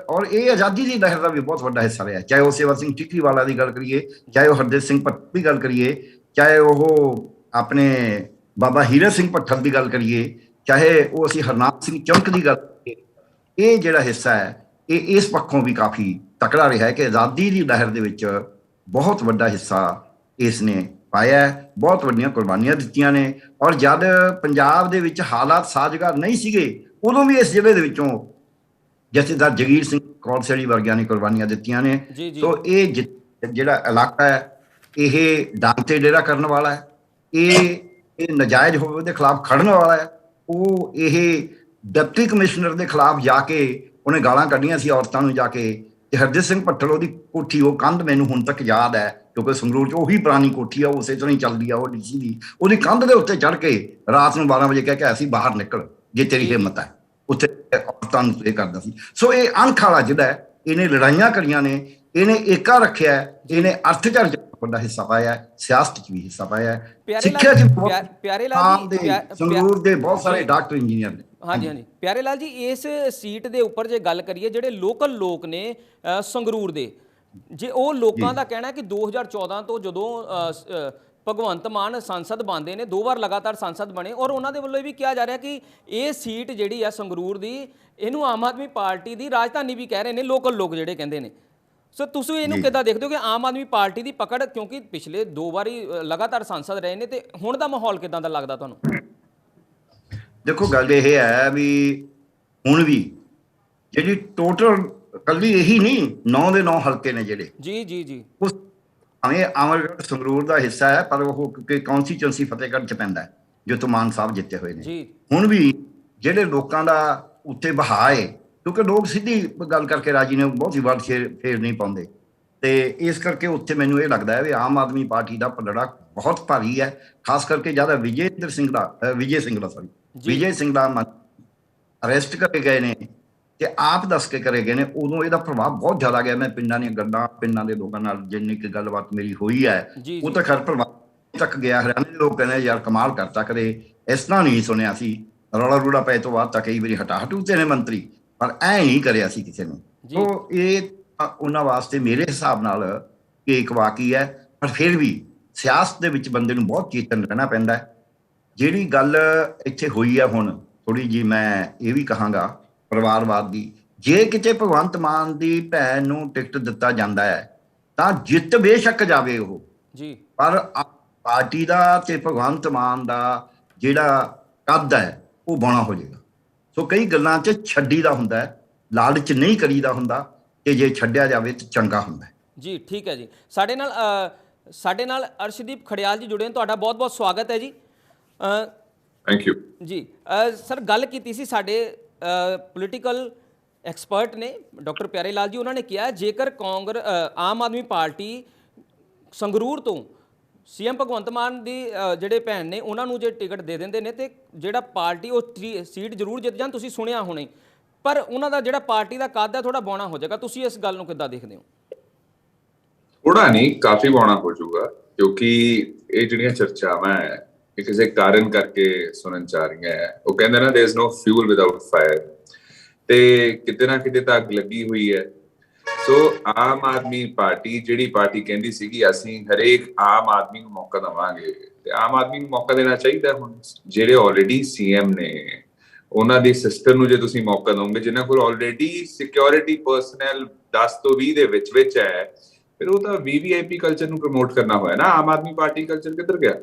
ਔਰ ਇਹ ਆਜ਼ਾਦੀ ਦੀ ਲਹਿਰ ਦਾ ਵੀ ਬਹੁਤ ਵੱਡਾ ਹਿੱਸਾ ਰਿਹਾ, ਚਾਹੇ ਉਹ ਸੇਵਾ ਸਿੰਘ ਠੀਕਰੀਵਾਲਾ ਦੀ ਗੱਲ ਕਰੀਏ, ਚਾਹੇ ਉਹ ਹਰਦੇਵ ਸਿੰਘ ਭੱਟਲ ਦੀ ਗੱਲ ਕਰੀਏ, ਚਾਹੇ ਉਹ ਆਪਣੇ ਬਾਬਾ ਹੀਰਾ ਸਿੰਘ ਭੱਟਲ ਦੀ ਗੱਲ ਕਰੀਏ, ਚਾਹੇ ਉਹ ਅਸੀਂ ਹਰਨਾਮ ਸਿੰਘ ਚੌਂਕ ਦੀ ਗੱਲ ਕਰੀਏ, ਇਹ ਜਿਹੜਾ ਹਿੱਸਾ ਹੈ ਇਹ ਇਸ ਪੱਖੋਂ ਵੀ ਕਾਫੀ ਤਕੜਾ ਰਿਹਾ ਹੈ ਕਿ ਆਜ਼ਾਦੀ ਦੀ ਲਹਿਰ ਦੇ ਵਿੱਚ ਬਹੁਤ ਵੱਡਾ ਹਿੱਸਾ ਇਸ ਨੇ ਪਾਇਆ, ਬਹੁਤ ਵੱਡੀਆਂ ਕੁਰਬਾਨੀਆਂ ਦਿੱਤੀਆਂ ਨੇ। ਔਰ ਜਦ ਪੰਜਾਬ ਦੇ ਵਿੱਚ ਹਾਲਾਤ ਸਾਜ਼ਗਾਰ ਨਹੀਂ ਸੀਗੇ, ਉਦੋਂ ਵੀ ਇਸ ਜ਼ਿਲ੍ਹੇ ਦੇ ਵਿੱਚੋਂ ਜਥੇਦਾਰ ਜਗੀਰ ਸਿੰਘ ਕੌਲਸੜੀ ਵਰਗਿਆਂ ਨੇ ਕੁਰਬਾਨੀਆਂ ਦਿੱਤੀਆਂ ਨੇ। ਸੋ ਇਹ ਜਿਹੜਾ ਇਲਾਕਾ ਹੈ ਇਹ ਡੰਗ ਤੇ ਡੇਰਾ ਕਰਨ ਵਾਲਾ ਹੈ, ਇਹ ਨਜਾਇਜ਼ ਹੋਵੇ ਉਹਦੇ ਖਿਲਾਫ ਖੜਨ ਵਾਲਾ ਹੈ। ਉਹ ਇਹ ਡਿਪਟੀ ਕਮਿਸ਼ਨਰ ਦੇ ਖਿਲਾਫ ਜਾ ਕੇ ਉਹਨੇ ਗਾਲਾਂ ਕੱਢੀਆਂ ਸੀ ਔਰਤਾਂ ਨੂੰ ਜਾ ਕੇ, ਤੇ ਹਰਦੇਵ ਸਿੰਘ ਭੱਟਲ ਉਹਦੀ ਕੋਠੀ, ਉਹ ਕੰਧ ਮੈਨੂੰ ਹੁਣ ਤੱਕ ਯਾਦ ਹੈ, ਕਿਉਂਕਿ ਸੰਗਰੂਰ 'ਚ ਉਹੀ ਪੁਰਾਣੀ ਕੋਠੀ ਆ, ਉਸੇ ਤਰ੍ਹਾਂ ਹੀ ਚੱਲਦੀ ਆ ਉਹ DC ਦੀ, ਉਹਦੀ ਕੰਧ ਦੇ ਉੱਤੇ ਚੜ੍ਹ ਕੇ ਰਾਤ ਨੂੰ 12 ਵਜੇ ਕਹਿ ਕੇ ਅਸੀਂ ਬਾਹਰ ਨਿਕਲ ਜੇ ਤੇਰੀ ਹਿੰਮਤ ਹੈ, ਉੱਥੇ ਔਰਤਾਂ ਨੂੰ ਇਹ ਕਰਦਾ ਸੀ। ਸੋ ਇਹ ਅਣਖ ਵਾਲਾ ਜਿਹੜਾ ਇਹਨੇ ਲੜਾਈਆਂ ਕਰੀਆਂ ਨੇ, ਇਹਨੇ ਏਕਾ ਰੱਖਿਆ, ਇਹਨੇ ਅਰਥਚਾਰੇ 'ਚ ਵੱਡਾ ਹਿੱਸਾ ਪਾਇਆ, ਸਿਆਸਤ 'ਚ ਵੀ ਹਿੱਸਾ ਪਾਇਆ, ਸਿੱਖਿਆ 'ਚ ਪਿਆਰੇ ਲਾਲ ਜੀ, ਸੰਗਰੂਰ ਦੇ ਬਹੁਤ ਸਾਰੇ ਡਾਕਟਰ ਇੰਜੀਨੀਅਰ ਨੇ। ਹਾਂਜੀ, ਪਿਆਰੇ ਲਾਲ ਜੀ, ਇਸ ਸੀਟ ਦੇ ਉੱਪਰ ਜੇ ਗੱਲ ਕਰੀਏ, ਜਿਹੜੇ ਲੋਕਲ ਲੋਕ ਨੇ ਸੰਗਰੂਰ ਦੇ, ਜੇ ਉਹ ਲੋਕਾਂ ਦਾ ਕਹਿਣਾ ਕਿ 2014 ਤੋਂ ਜਦੋਂ ਭਗਵੰਤ ਮਾਨ ਸੰਸਦ ਬਣਦੇ ਨੇ, 2 ਵਾਰ ਲਗਾਤਾਰ ਸੰਸਦ ਬਣੇ, ਔਰ ਉਹਨਾਂ ਦੇ ਵੱਲੋਂ ਇਹ ਵੀ ਕਿਹਾ ਜਾ ਰਿਹਾ ਕਿ ਇਹ ਸੀਟ ਜਿਹੜੀ ਆ ਸੰਗਰੂਰ ਦੀ, ਇਹਨੂੰ ਆਮ ਆਦਮੀ ਪਾਰਟੀ ਦੀ ਰਾਜਧਾਨੀ ਵੀ ਕਹਿ ਰਹੇ ਨੇ ਲੋਕਲ ਲੋਕ ਜਿਹੜੇ ਕਹਿੰਦੇ ਨੇ। ਸੋ ਤੁਸੀਂ ਇਹਨੂੰ ਕਿੱਦਾਂ ਦੇਖਦੇ ਹੋ ਕਿ ਆਮ ਆਦਮੀ ਪਾਰਟੀ ਦੀ ਪਕੜ, ਕਿਉਂਕਿ ਪਿਛਲੇ 2 ਵਾਰੀ ਲਗਾਤਾਰ ਸੰਸਦ ਰਹੇ ਨੇ, ਤੇ ਹੁਣ ਦਾ ਮਾਹੌਲ ਕਿੱਦਾਂ ਦਾ ਲੱਗਦਾ ਤੁਹਾਨੂੰ? ਦੇਖੋ ਗੱਲ ਇਹ ਹੈ ਵੀ ਹੁਣ ਵੀ ਜਿਹੜੀ ਟੋਟਲ ਕੱਲੀ ਇਹੀ ਨਹੀਂ, 9 ਦੇ 9 ਹਲਕੇ ਨੇ ਜਿਹੜੇ, ਜੀ ਉਸ ਭਾਵੇਂ ਅਮਰਗੜ੍ਹ ਸੰਗਰੂਰ ਦਾ ਹਿੱਸਾ ਹੈ, ਪਰ ਉਹ ਕਿਉਂਕਿ ਕੌਂਸਟੀਚੁਐਂਸੀ ਫਤਿਹਗੜ੍ਹ 'ਚ ਪੈਂਦਾ ਹੈ ਜਿੱਥੋਂ ਮਾਨ ਸਾਹਿਬ ਜਿੱਤੇ ਹੋਏ ਨੇ। ਹੁਣ ਵੀ ਜਿਹੜੇ ਲੋਕਾਂ ਦਾ ਉੱਤੇ ਵਹਾਅ ਹੈ, ਕਿਉਂਕਿ ਲੋਕ ਸਿੱਧੀ ਗੱਲ ਕਰਕੇ ਰਾਜੀ ਨੇ, ਬਹੁਤੀ ਵਾਰ ਫੇਰ ਨਹੀਂ ਪਾਉਂਦੇ, ਤੇ ਇਸ ਕਰਕੇ ਉੱਥੇ ਮੈਨੂੰ ਇਹ ਲੱਗਦਾ ਹੈ ਵੀ ਆਮ ਆਦਮੀ ਪਾਰਟੀ ਦਾ ਪਲੜਾ ਬਹੁਤ ਭਾਰੀ ਹੈ, ਖਾਸ ਕਰਕੇ ਜਿਆਦਾ ਵਿਜੇ ਸਿੰਘ ਦਾ ਅਰੈਸਟ ਕਰੇ ਗਏ ਨੇ ਤੇ ਆਪ ਦੱਸ ਕੇ ਕਰੇ ਗਏ ਨੇ, ਉਦੋਂ ਇਹਦਾ ਪ੍ਰਭਾਵ ਬਹੁਤ ਜ਼ਿਆਦਾ ਗਿਆ। ਮੈਂ ਪਿੰਡਾਂ ਦੀਆਂ ਗੱਲਾਂ, ਪਿੰਡਾਂ ਦੇ ਲੋਕਾਂ ਨਾਲ ਜਿੰਨੀ ਕੁ ਗੱਲਬਾਤ ਮੇਰੀ ਹੋਈ ਹੈ, ਉਹ ਤਾਂ ਖੈਰ ਪ੍ਰਭਾਵ ਤੱਕ ਗਿਆ। ਹਰਿਆਣੇ ਦੇ ਲੋਕ ਕਹਿੰਦੇ ਯਾਰ ਕਮਾਲ ਕਰਤਾ, ਕਦੇ ਇਸ ਤਰ੍ਹਾਂ ਨਹੀਂ ਸੁਣਿਆ ਸੀ, ਰੌਲਾ ਰੂੜਾ ਪਏ ਤੋਂ ਬਾਅਦ ਤਾਂ ਕਈ ਵਾਰੀ ਹਟਾਹਟੂਤੇ ਨੇ ਮੰਤਰੀ, ਪਰ ਐ ਨਹੀਂ ਕਰਿਆ ਸੀ ਕਿਸੇ ਨੇ। ਸੋ ਇਹ ਉਹਨਾਂ ਵਾਸਤੇ ਮੇਰੇ ਹਿਸਾਬ ਨਾਲ ਇੱਕ ਵਾਕੀ ਹੈ, ਪਰ ਫਿਰ ਵੀ ਸਿਆਸਤ ਦੇ ਵਿੱਚ ਬੰਦੇ ਨੂੰ ਬਹੁਤ ਚੇਤਨ ਰਹਿਣਾ ਪੈਂਦਾ ਹੈ। ਜਿਹੜੀ ਗੱਲ ਇੱਥੇ ਹੋਈ ਹੈ ਹੁਣ ਥੋੜੀ ਜੀ ਮੈਂ ਇਹ ਵੀ ਕਹਾਂਗਾ ਪਰਿਵਾਰਵਾਦ ਦੀ, ਜੇ ਕਿਤੇ ਭਗਵੰਤ ਮਾਨ ਦੀ ਭੈਣ ਨੂੰ ਟਿਕਟ ਦਿੱਤਾ ਜਾਂਦਾ ਹੈ ਤਾਂ ਜਿੱਤ ਬੇਸ਼ੱਕ ਜਾਵੇ ਉਹ ਜੀ, ਪਰ ਪਾਰਟੀ ਦਾ ਤੇ ਭਗਵੰਤ ਮਾਨ ਦਾ ਜਿਹੜਾ ਕੱਦ ਹੈ ਉਹ ਬੌਣਾ ਹੋ ਜਾਏਗਾ। ਸੋ ਕਈ ਗੱਲਾਂ 'ਚ ਛੱਡੀ ਦਾ ਹੁੰਦਾ ਹੈ, ਲਾਲਚ ਨਹੀਂ ਕਰੀਦਾ ਹੁੰਦਾ, ਤੇ ਜੇ ਛੱਡਿਆ ਜਾਵੇ ਤਾਂ ਚੰਗਾ ਹੁੰਦਾ ਹੈ। ਜੀ ਠੀਕ ਹੈ ਜੀ। ਸਾਡੇ ਨਾਲ ਅਰਸ਼ਦੀਪ ਖੜਿਆਲ ਜੀ ਜੁੜੇ ਨੇ, ਤੁਹਾਡਾ ਬਹੁਤ ਬਹੁਤ ਸਵਾਗਤ ਹੈ ਜੀ। ਥੈਂਕ ਯੂ ਜੀ ਸਰ, ਗੱਲ ਕੀਤੀ ਸੀ ਸਾਡੇ ਪੋਲੀਟੀਕਲ ਐਕਸਪਰਟ ਨੇ ਡਾਕਟਰ ਪਿਆਰੇ ਲਾਲ ਜੀ, ਉਹਨਾਂ ਨੇ ਕਿਹਾ ਜੇਕਰ ਆਮ ਆਦਮੀ ਪਾਰਟੀ ਸੰਗਰੂਰ ਤੋਂ ਸੀਐਮ ਭਗਵੰਤ ਮਾਨ ਦੀ ਜਿਹੜੇ ਭੈਣ ਨੇ ਉਹਨਾਂ ਨੂੰ ਜੇ ਟਿਕਟ ਦੇ ਦਿੰਦੇ ਨੇ ਤੇ ਜਿਹੜਾ ਪਾਰਟੀ ਉਹ ਸੀਟ ਜ਼ਰੂਰ ਜਿੱਤ ਜਾਣ, ਤੁਸੀਂ ਸੁਣਿਆ ਹੋਣਾ, ਪਰ ਉਹਨਾਂ ਦਾ ਜਿਹੜਾ ਪਾਰਟੀ ਦਾ ਕੱਦ ਹੈ ਥੋੜਾ ਬੌਣਾ ਹੋ ਜਾਏਗਾ। ਤੁਸੀਂ ਇਸ ਗੱਲ ਨੂੰ ਕਿੱਦਾਂ ਦੇਖਦੇ ਹੋ? ਥੋੜਾ ਨਹੀਂ, ਕਾਫੀ ਬੌਣਾ ਹੋ ਜਾਊਗਾ, ਕਿਉਂਕਿ ਇਹ ਜਿਹੜੀਆਂ ਚਰਚਾਵਾਂ ਹੈ ਇਹ ਕਿਸੇ ਕਾਰਨ ਕਰਕੇ ਸੁਣਨ ਚ ਆ ਰਹੀਆਂ ਹੈ। ਉਹ ਕਹਿੰਦੇ ਨਾ, there is no fuel without fire, ਤੇ ਕਿਤੇ ਨਾ ਕਿਤੇ ਤਾਂ ਅੱਗ ਲੱਗੀ ਹੋਈ ਹੈ। ਸੋ ਆਮ ਆਦਮੀ ਪਾਰਟੀ ਜਿਹੜੀ ਪਾਰਟੀ ਕਹਿੰਦੀ ਸੀਗੀ ਅਸੀਂ ਹਰੇਕ ਆਮ ਆਦਮੀ ਨੂੰ ਮੌਕਾ ਦੇਵਾਂਗੇ, ਤੇ ਆਮ ਆਦਮੀ ਨੂੰ ਮੌਕਾ ਦੇਣਾ ਚਾਹੀਦਾ। ਹੁਣ ਜਿਹੜੇ ਆਲਰੇਡੀ ਸੀਐਮ ਨੇ ਉਹਨਾਂ ਦੀ ਸਿਸਟਰ ਨੂੰ ਜੇ ਤੁਸੀਂ ਮੌਕਾ ਦੋਗੇ, ਜਿਨ੍ਹਾਂ ਕੋਲ ਆਲਰੇਡੀ ਸਿਕਿਉਰਿਟੀ ਪਰਸਨਲ 10 ਤੋਂ 20 ਦੇ ਵਿੱਚ ਹੈ, ਫਿਰ ਉਹ ਤਾਂ ਵੀਵੀਆਈਪੀ ਕਲਚਰ ਨੂੰ ਪ੍ਰਮੋਟ ਕਰਨਾ ਹੋਇਆ ਨਾ। ਆਮ ਆਦਮੀ ਪਾਰਟੀ ਕਲਚਰ ਕਿੱਧਰ ਗਿਆ?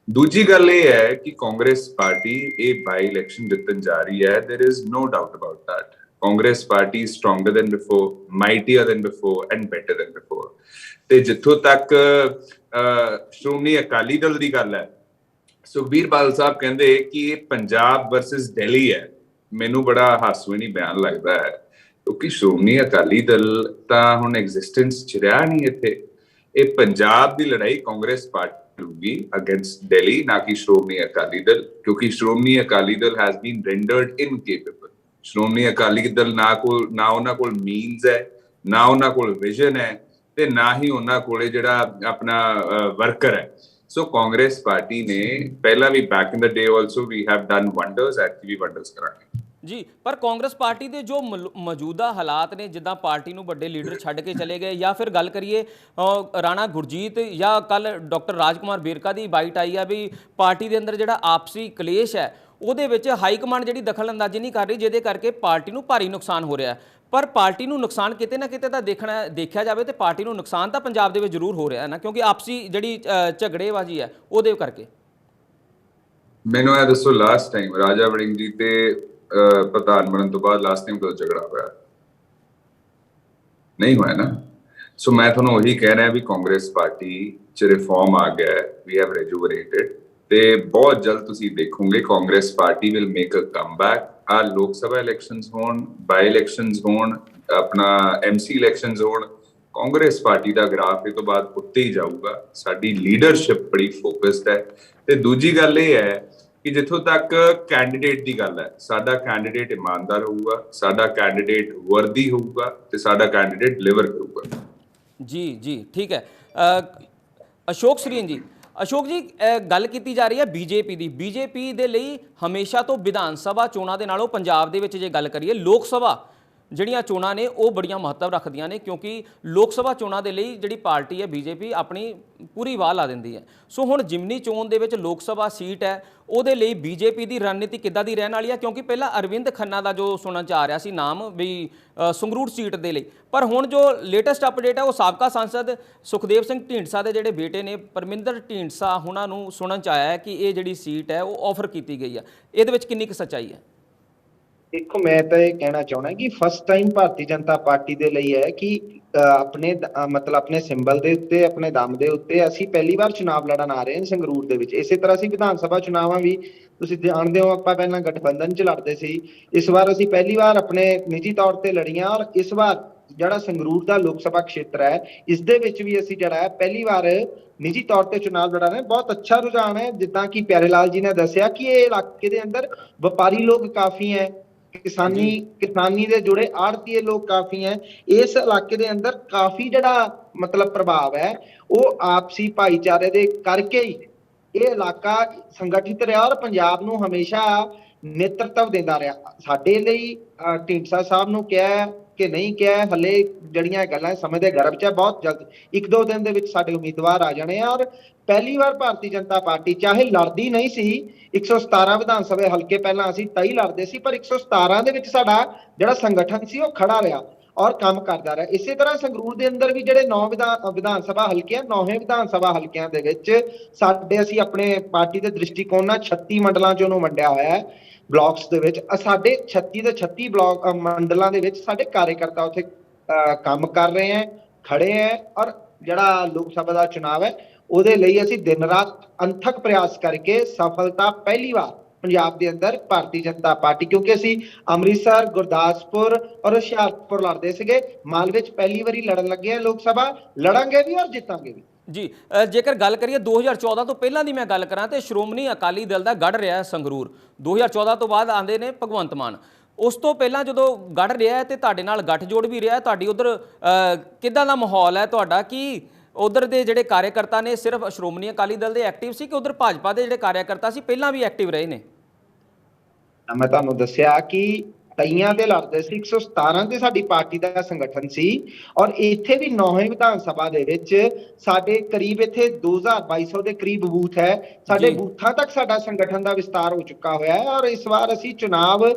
ਦੂਜੀ ਗੱਲ ਇਹ ਹੈ ਕਿ ਕਾਂਗਰਸ ਪਾਰਟੀ ਇਹ ਬਾਈ ਇਲੈਕਸ਼ਨ ਜਿੱਤਣ ਜਾ ਰਹੀ ਹੈ। There is no doubt about that. Congress party stronger than before, mightier than before and better than before. ਤੇ ਜਿੱਥੋਂ ਤੱਕ ਸ਼੍ਰੋਮਣੀ ਅਕਾਲੀ ਦਲ ਦੀ ਗੱਲ ਹੈ, ਸੁਖਬੀਰ ਬਾਦਲ ਸਾਹਿਬ ਕਹਿੰਦੇ ਕਿ ਇਹ ਪੰਜਾਬ ਵਰਸਸ ਦਿੱਲੀ ਹੈ। ਮੈਨੂੰ ਬੜਾ ਹਾਸੋਹੀਣੀ ਬਿਆਨ ਲੱਗਦਾ ਹੈ, ਕਿਉਂਕਿ ਸ਼੍ਰੋਮਣੀ ਅਕਾਲੀ ਦਲ ਤਾਂ ਹੁਣ ਐਗਜ਼ਿਸਟੈਂਸ ਚ ਰਿਹਾ ਨਹੀਂ ਇੱਥੇ। ਇਹ ਪੰਜਾਬ ਦੀ ਲੜਾਈ ਕਾਂਗਰਸ ਪਾਰਟੀ ਲੜੂਗੀ ਅਗੇਂਸਟ ਦਿੱਲੀ, ਨਾ ਕਿ ਸ਼੍ਰੋਮਣੀ ਅਕਾਲੀ ਦਲ, ਕਿਉਂਕਿ ਸ਼੍ਰੋਮਣੀ ਅਕਾਲੀ ਦਲ ਹੈਜ਼ ਬੀਨ ਰੈਂਡਰਡ ਇਨਕੇਪੇਬਲ। ਸ਼੍ਰੋਮਣੀ ਅਕਾਲੀ ਦਲ ਨਾ ਉਹਨਾਂ ਕੋਲ ਮੀਨਸ ਹੈ, ਨਾ ਉਹਨਾਂ ਕੋਲ ਵਿਜ਼ਨ ਹੈ, ਤੇ ਨਾ ਹੀ ਉਹਨਾਂ ਕੋਲੇ ਜਿਹੜਾ ਆਪਣਾ ਵਰਕਰ ਹੈ। ਸੋ ਕਾਂਗਰਸ ਪਾਰਟੀ ਨੇ ਪਹਿਲਾਂ ਵੀ back in the day also we have done wonders, actually wonders ਕਰਾਂਗੇ ਜੀ। ਪਰ ਕਾਂਗਰਸ ਪਾਰਟੀ ਦੇ ਜੋ ਮੌਜੂਦਾ ਹਾਲਾਤ ਨੇ, ਜਿੱਦਾਂ ਪਾਰਟੀ ਨੂੰ ਵੱਡੇ ਲੀਡਰ ਛੱਡ ਕੇ ਚਲੇ ਗਏ, ਜਾਂ ਫਿਰ ਗੱਲ ਕਰੀਏ ਰਾਣਾ ਗੁਰਜੀਤ ਜਾਂ ਕੱਲ ਡਾਕਟਰ ਰਾਜਕੁਮਾਰ ਵੇਰਕਾ ਦੀ ਬਾਈਟ ਆਈ ਆ ਵੀ ਪਾਰਟੀ ਦੇ ਅੰਦਰ ਜਿਹੜਾ ਆਪਸੀ ਕਲੇਸ਼ ਹੈ ਉਹਦੇ ਵਿੱਚ ਹਾਈ ਕਮਾਂਡ ਜਿਹੜੀ ਦਖਲ ਅੰਦਾਜ਼ੀ ਨਹੀਂ ਕਰ ਰਹੀ, ਜਿਹਦੇ ਕਰਕੇ ਪਾਰਟੀ ਨੂੰ ਭਾਰੀ ਨੁਕਸਾਨ ਹੋ ਰਿਹਾ। ਪਰ ਪਾਰਟੀ ਨੂੰ ਨੁਕਸਾਨ ਕਿਤੇ ਨਾ ਕਿਤੇ ਤਾਂ ਦੇਖਿਆ ਜਾਵੇ ਤੇ ਪਾਰਟੀ ਨੂੰ ਨੁਕਸਾਨ ਤਾਂ ਪੰਜਾਬ ਦੇ ਵਿੱਚ ਜ਼ਰੂਰ ਹੋ ਰਿਹਾ ਨਾ, ਕਿਉਂਕਿ ਆਪਸੀ ਜਿਹੜੀ ਝਗੜੇਬਾਜ਼ੀ ਹੈ ਉਹਦੇ ਕਰਕੇ। ਮੈਨੂੰ ਇਹ ਦੱਸੋ, ਲਾਸਟ ਟਾਈਮ ਰਾਜਾ ਵੜਿੰਗ ਜੀ ਤੇ ਪ੍ਰਧਾਨ ਬਣਨ ਤੋਂ ਬਾਅਦ ਲਾਸਟ ਟਾਈਮ ਕਦੋਂ ਝਗੜਾ ਹੋਇਆ? ਨਹੀਂ ਹੋਇਆ ਨਾ। ਸੋ ਮੈਂ ਤੁਹਾਨੂੰ ਉਹੀ ਕਹਿ ਰਿਹਾ ਵੀ ਕਾਂਗਰਸ ਪਾਰਟੀ ਚ ਰਿਫਾਰਮ ਆ ਗਿਆ, ਵੀ ਹੈਵ ਰੈਜੂਵਰੇਟਡ, ਤੇ ਬਹੁਤ ਜਲਦ ਤੁਸੀਂ ਦੇਖੋਗੇ Congress party will make a comeback. ਆ ਲੋਕ ਸਭਾ ਇਲੈਕਸ਼ਨਸ ਹੋਣ, ਬਾਈ ਇਲੈਕਸ਼ਨਸ ਹੋਣ, ਆਪਣਾ ਐਮਸੀ ਇਲੈਕਸ਼ਨਸ ਹੋਣ, ਕਾਂਗਰਸ ਪਾਰਟੀ ਦਾ ਗ੍ਰਾਫ ਇਹ ਤੋਂ ਬਾਅਦ ਉੱਤੇ ਹੀ ਜਾਊਗਾ। ਸਾਡੀ ਲੀਡਰਸ਼ਿਪ ਬੜੀ ਫੋਕਸਡ ਹੈ। ਤੇ ਦੂਜੀ ਗੱਲ ਇਹ ਹੈ ਕਿ ਜਿੱਥੋਂ ਤੱਕ ਕੈਂਡੀਡੇਟ ਦੀ ਗੱਲ ਹੈ, ਸਾਡਾ ਕੈਂਡੀਡੇਟ ਇਮਾਨਦਾਰ ਹੋਊਗਾ, ਸਾਡਾ ਕੈਂਡੀਡੇਟ ਵਰਦੀ ਹੋਊਗਾ, ਤੇ ਸਾਡਾ ਕੈਂਡੀਡੇਟ ਡਿਲੀਵਰ ਕਰੂਗਾ। ਜੀ ਜੀ ਠੀਕ ਹੈ। ਅਸ਼ੋਕ ਸਰੀਨ ਜੀ, ਅਸ਼ੋਕ ਜੀ, ਗੱਲ ਕੀਤੀ ਜਾ ਰਹੀ ਹੈ ਬੀਜੇਪੀ ਦੀ। ਬੀਜੇਪੀ ਦੇ ਲਈ ਹਮੇਸ਼ਾ ਤੋਂ ਵਿਧਾਨ ਸਭਾ ਚੋਣਾਂ ਦੇ ਨਾਲੋਂ ਪੰਜਾਬ ਦੇ ਵਿੱਚ ਜੇ ਗੱਲ ਕਰੀਏ, ਲੋਕ ਸਭਾ ਜਿਹੜੀਆਂ ਚੋਣਾਂ ਨੇ ਉਹ ਬੜੀਆਂ ਮਹੱਤਵ ਰੱਖਦੀਆਂ ਨੇ, ਕਿਉਂਕਿ ਲੋਕ ਸਭਾ ਚੋਣਾਂ ਦੇ ਲਈ ਜਿਹੜੀ ਪਾਰਟੀ ਹੈ ਬੀਜੇਪੀ ਆਪਣੀ ਪੂਰੀ ਵਾਹ ਲਾ ਦਿੰਦੀ ਹੈ। ਸੋ ਹੁਣ ਜਿਮਨੀ ਚੋਣ ਦੇ ਵਿੱਚ ਲੋਕ ਸਭਾ ਸੀਟ ਹੈ, ਉਹਦੇ ਲਈ ਬੀਜੇਪੀ ਦੀ ਰਣਨੀਤੀ ਕਿੱਦਾਂ ਦੀ ਰਹਿਣ ਵਾਲੀ ਹੈ? ਕਿਉਂਕਿ ਪਹਿਲਾਂ ਅਰਵਿੰਦ ਖੰਨਾ ਦਾ ਜੋ ਸੁਣਨ ਚ ਆ ਰਿਹਾ ਸੀ ਨਾਮ ਵੀ ਸੰਗਰੂਰ ਸੀਟ ਦੇ ਲਈ, ਪਰ ਹੁਣ ਜੋ ਲੇਟੈਸਟ ਅਪਡੇਟ ਹੈ ਉਹ ਸਾਬਕਾ ਸਾਂਸਦ ਸੁਖਦੇਵ ਸਿੰਘ ਢੀਂਡਸਾ ਦੇ ਜਿਹੜੇ ਬੇਟੇ ਨੇ ਪਰਮਿੰਦਰ ਢੀਂਡਸਾ, ਉਹਨਾਂ ਨੂੰ ਸੁਣਨ ਚ ਆਇਆ ਹੈ ਕਿ ਇਹ ਜਿਹੜੀ ਸੀਟ ਹੈ ਉਹ ਆਫਰ ਕੀਤੀ ਗਈ ਹੈ। ਇਹਦੇ ਵਿੱਚ ਕਿੰਨੀ ਕੁ ਸੱਚਾਈ ਹੈ? ਦੇਖੋ, ਮੈਂ ਤਾਂ ਇਹ ਕਹਿਣਾ ਚਾਹੁੰਦਾ ਕਿ first time Bharatiya Janata party ਦੇ ਲਈ ਹੈ ਕਿ ਆਪਣੇ ਮਤਲਬ ਆਪਣੇ ਸਿੰਬਲ ਦੇ ਉੱਤੇ, ਆਪਣੇ ਦਮ ਦੇ ਉੱਤੇ ਅਸੀਂ ਪਹਿਲੀ ਵਾਰ ਚੁਣਾਵ ਲੜਨ ਆ ਰਹੇ ਹਾਂ ਸੰਗਰੂਰ ਦੇ ਵਿੱਚ। ਇਸੇ ਤਰ੍ਹਾਂ ਅਸੀਂ ਵਿਧਾਨ ਸਭਾ ਚੁਣਾਵਾਂ ਵੀ ਤੁਸੀਂ ਜਾਣਦੇ ਹੋ, ਆਪਾਂ ਪਹਿਲਾਂ ਗਠਬੰਧਨ 'ਚ ਲੜਦੇ ਸੀ। ਇਸ ਵਾਰ ਅਸੀਂ ਪਹਿਲੀ ਵਾਰ ਆਪਣੇ ਨਿੱਜੀ ਤੌਰ ਤੇ ਲੜੀਆਂ, ਔਰ ਇਸ ਵਾਰ ਜਿਹੜਾ ਸੰਗਰੂਰ ਦਾ ਲੋਕ ਸਭਾ ਖੇਤਰ ਹੈ ਇਸ ਦੇ ਵਿੱਚ ਵੀ ਅਸੀਂ ਜਿਹੜਾ ਹੈ ਪਹਿਲੀ ਵਾਰ ਨਿੱਜੀ ਤੌਰ ਤੇ ਚੁਣਾਵ ਲੜਾ ਰਹੇ। ਬਹੁਤ ਅੱਛਾ ਰੁਝਾਨ ਹੈ, ਜਿੱਦਾਂ ਕਿ ਪਿਆਰੇ ਲਾਲ ਜੀ ਨੇ ਦੱਸਿਆ ਕਿ ਇਹ ਇਲਾਕੇ ਦੇ ਅੰਦਰ ਵਪਾਰੀ ਲੋਕ ਕਾਫੀ ਹੈ, ਕਿਸਾਨੀ ਦੇ ਜੁੜੇ ਆੜਤੀਏ ਲੋਕ ਕਾਫੀ ਹੈ। ਇਸ ਇਲਾਕੇ ਦੇ ਅੰਦਰ ਕਾਫੀ ਜਿਹੜਾ ਮਤਲਬ ਪ੍ਰਭਾਵ ਹੈ ਉਹ ਆਪਸੀ ਭਾਈਚਾਰੇ ਦੇ ਕਰਕੇ ਹੀ ਇਹ ਇਲਾਕਾ ਸੰਗਠਿਤ ਰਿਹਾ, ਔਰ ਪੰਜਾਬ ਨੂੰ ਹਮੇਸ਼ਾ ਨੇਤਰਤਵ ਦਿੰਦਾ ਰਿਹਾ। ਸਾਡੇ ਲਈ ਢੀਂਡਸਾ ਸਾਹਿਬ ਨੂੰ ਕਿਹਾ ਕਿ ਨਹੀਂ ਕਿਹਾ, ਹਲੇ ਜਿਹੜੀਆਂ ਗੱਲਾਂ ਸਮੇਂ ਦੇ ਗਰਭ 'ਚ ਹੈ, ਬਹੁਤ ਜਲਦ 1-2 ਦਿਨ ਦੇ ਵਿੱਚ ਸਾਡੇ ਉਮੀਦਵਾਰ ਆ ਜਾਣੇ ਆ। ਔਰ ਪਹਿਲੀ ਵਾਰ ਭਾਰਤੀ ਜਨਤਾ ਪਾਰਟੀ ਚਾਹੇ ਲੜਦੀ ਨਹੀਂ ਸੀ, 117 ਵਿਧਾਨ ਸਭਾ ਹਲਕੇ ਪਹਿਲਾਂ ਅਸੀਂ 23 ਲੜਦੇ ਸੀ, ਪਰ 117 ਦੇ ਵਿੱਚ ਸਾਡਾ ਜਿਹੜਾ ਸੰਗਠਨ ਸੀ ਉਹ ਖੜਾ ਰਿਹਾ ਔਰ ਕੰਮ ਕਰਦਾ ਰਿਹਾ। ਇਸੇ ਤਰ੍ਹਾਂ ਸੰਗਰੂਰ ਦੇ ਅੰਦਰ ਵੀ ਜਿਹੜੇ 9 ਵਿਧਾਨ ਸਭਾ ਹਲਕੇ ਆ, 9 ਵਿਧਾਨ ਸਭਾ ਹਲਕਿਆਂ ਦੇ ਵਿੱਚ ਸਾਡੇ ਅਸੀਂ ਆਪਣੇ ਪਾਰਟੀ ਦੇ ਦ੍ਰਿਸ਼ਟੀਕੋਣ ਨਾਲ 36 ਮੰਡਲਾਂ 'ਚ ਉਹਨੂੰ ਵੰਡਿਆ ਹੋਇਆ ਹੈ ਬਲਾਕਸ ਦੇ ਵਿੱਚ। ਸਾਡੇ 36 ਦੇ 36 ਬਲਾਕ ਮੰਡਲਾਂ ਦੇ ਵਿੱਚ ਸਾਡੇ ਕਾਰਜਕਰਤਾ ਉੱਥੇ ਕੰਮ ਕਰ ਰਹੇ ਹੈ, ਖੜੇ ਹੈ। ਔਰ ਜਿਹੜਾ ਲੋਕ ਸਭਾ ਦਾ ਚੁਣਾਵ ਹੈ ਉਹਦੇ ਲਈ ਅਸੀਂ ਦਿਨ ਰਾਤ ਅਣਥੱਕ ਪ੍ਰਯਾਸ ਕਰਕੇ ਸਫਲਤਾ ਪਹਿਲੀ ਵਾਰ ਪੰਜਾਬ ਦੇ ਅੰਦਰ ਭਾਰਤੀ ਜਨਤਾ ਪਾਰਟੀ, ਕਿਉਂਕਿ ਅਸੀਂ ਅੰਮ੍ਰਿਤਸਰ, ਗੁਰਦਾਸਪੁਰ ਔਰ ਹੁਸ਼ਿਆਰਪੁਰ ਲੜਦੇ ਸੀਗੇ, ਮਾਲਵੇ 'ਚ ਪਹਿਲੀ ਵਾਰੀ ਲੜਨ ਲੱਗੇ ਆ ਲੋਕ ਸਭਾ, ਲੜਾਂਗੇ ਵੀ ਔਰ ਜਿੱਤਾਂਗੇ ਵੀ। ਜੀ, ਜੇਕਰ ਗੱਲ ਕਰੀਏ 2014 ਤੋਂ ਪਹਿਲਾਂ ਦੀ ਮੈਂ ਗੱਲ ਕਰਾਂ ਤੇ ਸ਼੍ਰੋਮਣੀ ਅਕਾਲੀ ਦਲ ਦਾ ਗੜ ਰਿਹਾ ਸੰਗਰੂਰ। 2014 ਤੋਂ ਬਾਅਦ ਆਉਂਦੇ ਨੇ ਭਗਵੰਤ ਮਾਨ। ਉਸ ਤੋਂ ਪਹਿਲਾਂ ਜਦੋਂ ਗੜ ਰਿਹਾ ਹੈ ਤੇ ਤੁਹਾਡੇ ਨਾਲ ਗੱਠਜੋੜ ਵੀ ਰਿਹਾ, ਤੁਹਾਡੀ ਉਧਰ ਕਿੱਦਾਂ ਦਾ ਮਾਹੌਲ ਹੈ ਤੁਹਾਡਾ? ਕਿ ਉਧਰ ਦੇ ਜਿਹੜੇ ਕਾਰਜਕਰਤਾ ਨੇ ਸਿਰਫ ਸ਼੍ਰੋਮਣੀ ਅਕਾਲੀ ਦਲ ਦੇ ਐਕਟਿਵ ਸੀ ਕਿ ਉਧਰ ਭਾਜਪਾ ਦੇ ਜਿਹੜੇ ਕਾਰਜਕਰਤਾ ਸੀ ਪਹਿਲਾਂ ਵੀ ਐਕਟਿਵ ਰਹੇ ਨੇ? ਮੈਂ ਤੁਹਾਨੂੰ ਦੱਸਿਆ ਕਿ ਕਈਆਂ ਤੇ ਲੜਦੇ ਸੀ, 117 ਤੇ ਸਾਡੀ ਪਾਰਟੀ ਦਾ ਸੰਗਠਨ ਸੀ ਔਰ ਇੱਥੇ ਵੀ 9 ਵਿਧਾਨ ਸਭਾ ਦੇ ਵਿੱਚ ਸਾਡੇ ਕਰੀਬ ਇੱਥੇ 2200 ਦੇ ਕਰੀਬ ਬੂਥ ਹੈ। ਸਾਡੇ ਬੂਥਾਂ ਤੱਕ ਸਾਡਾ ਸੰਗਠਨ ਦਾ ਵਿਸਤਾਰ ਹੋ ਚੁੱਕਾ ਹੋਇਆ ਹੈ ਔਰ ਇਸ ਵਾਰ ਅਸੀਂ ਚੁਣਾਵ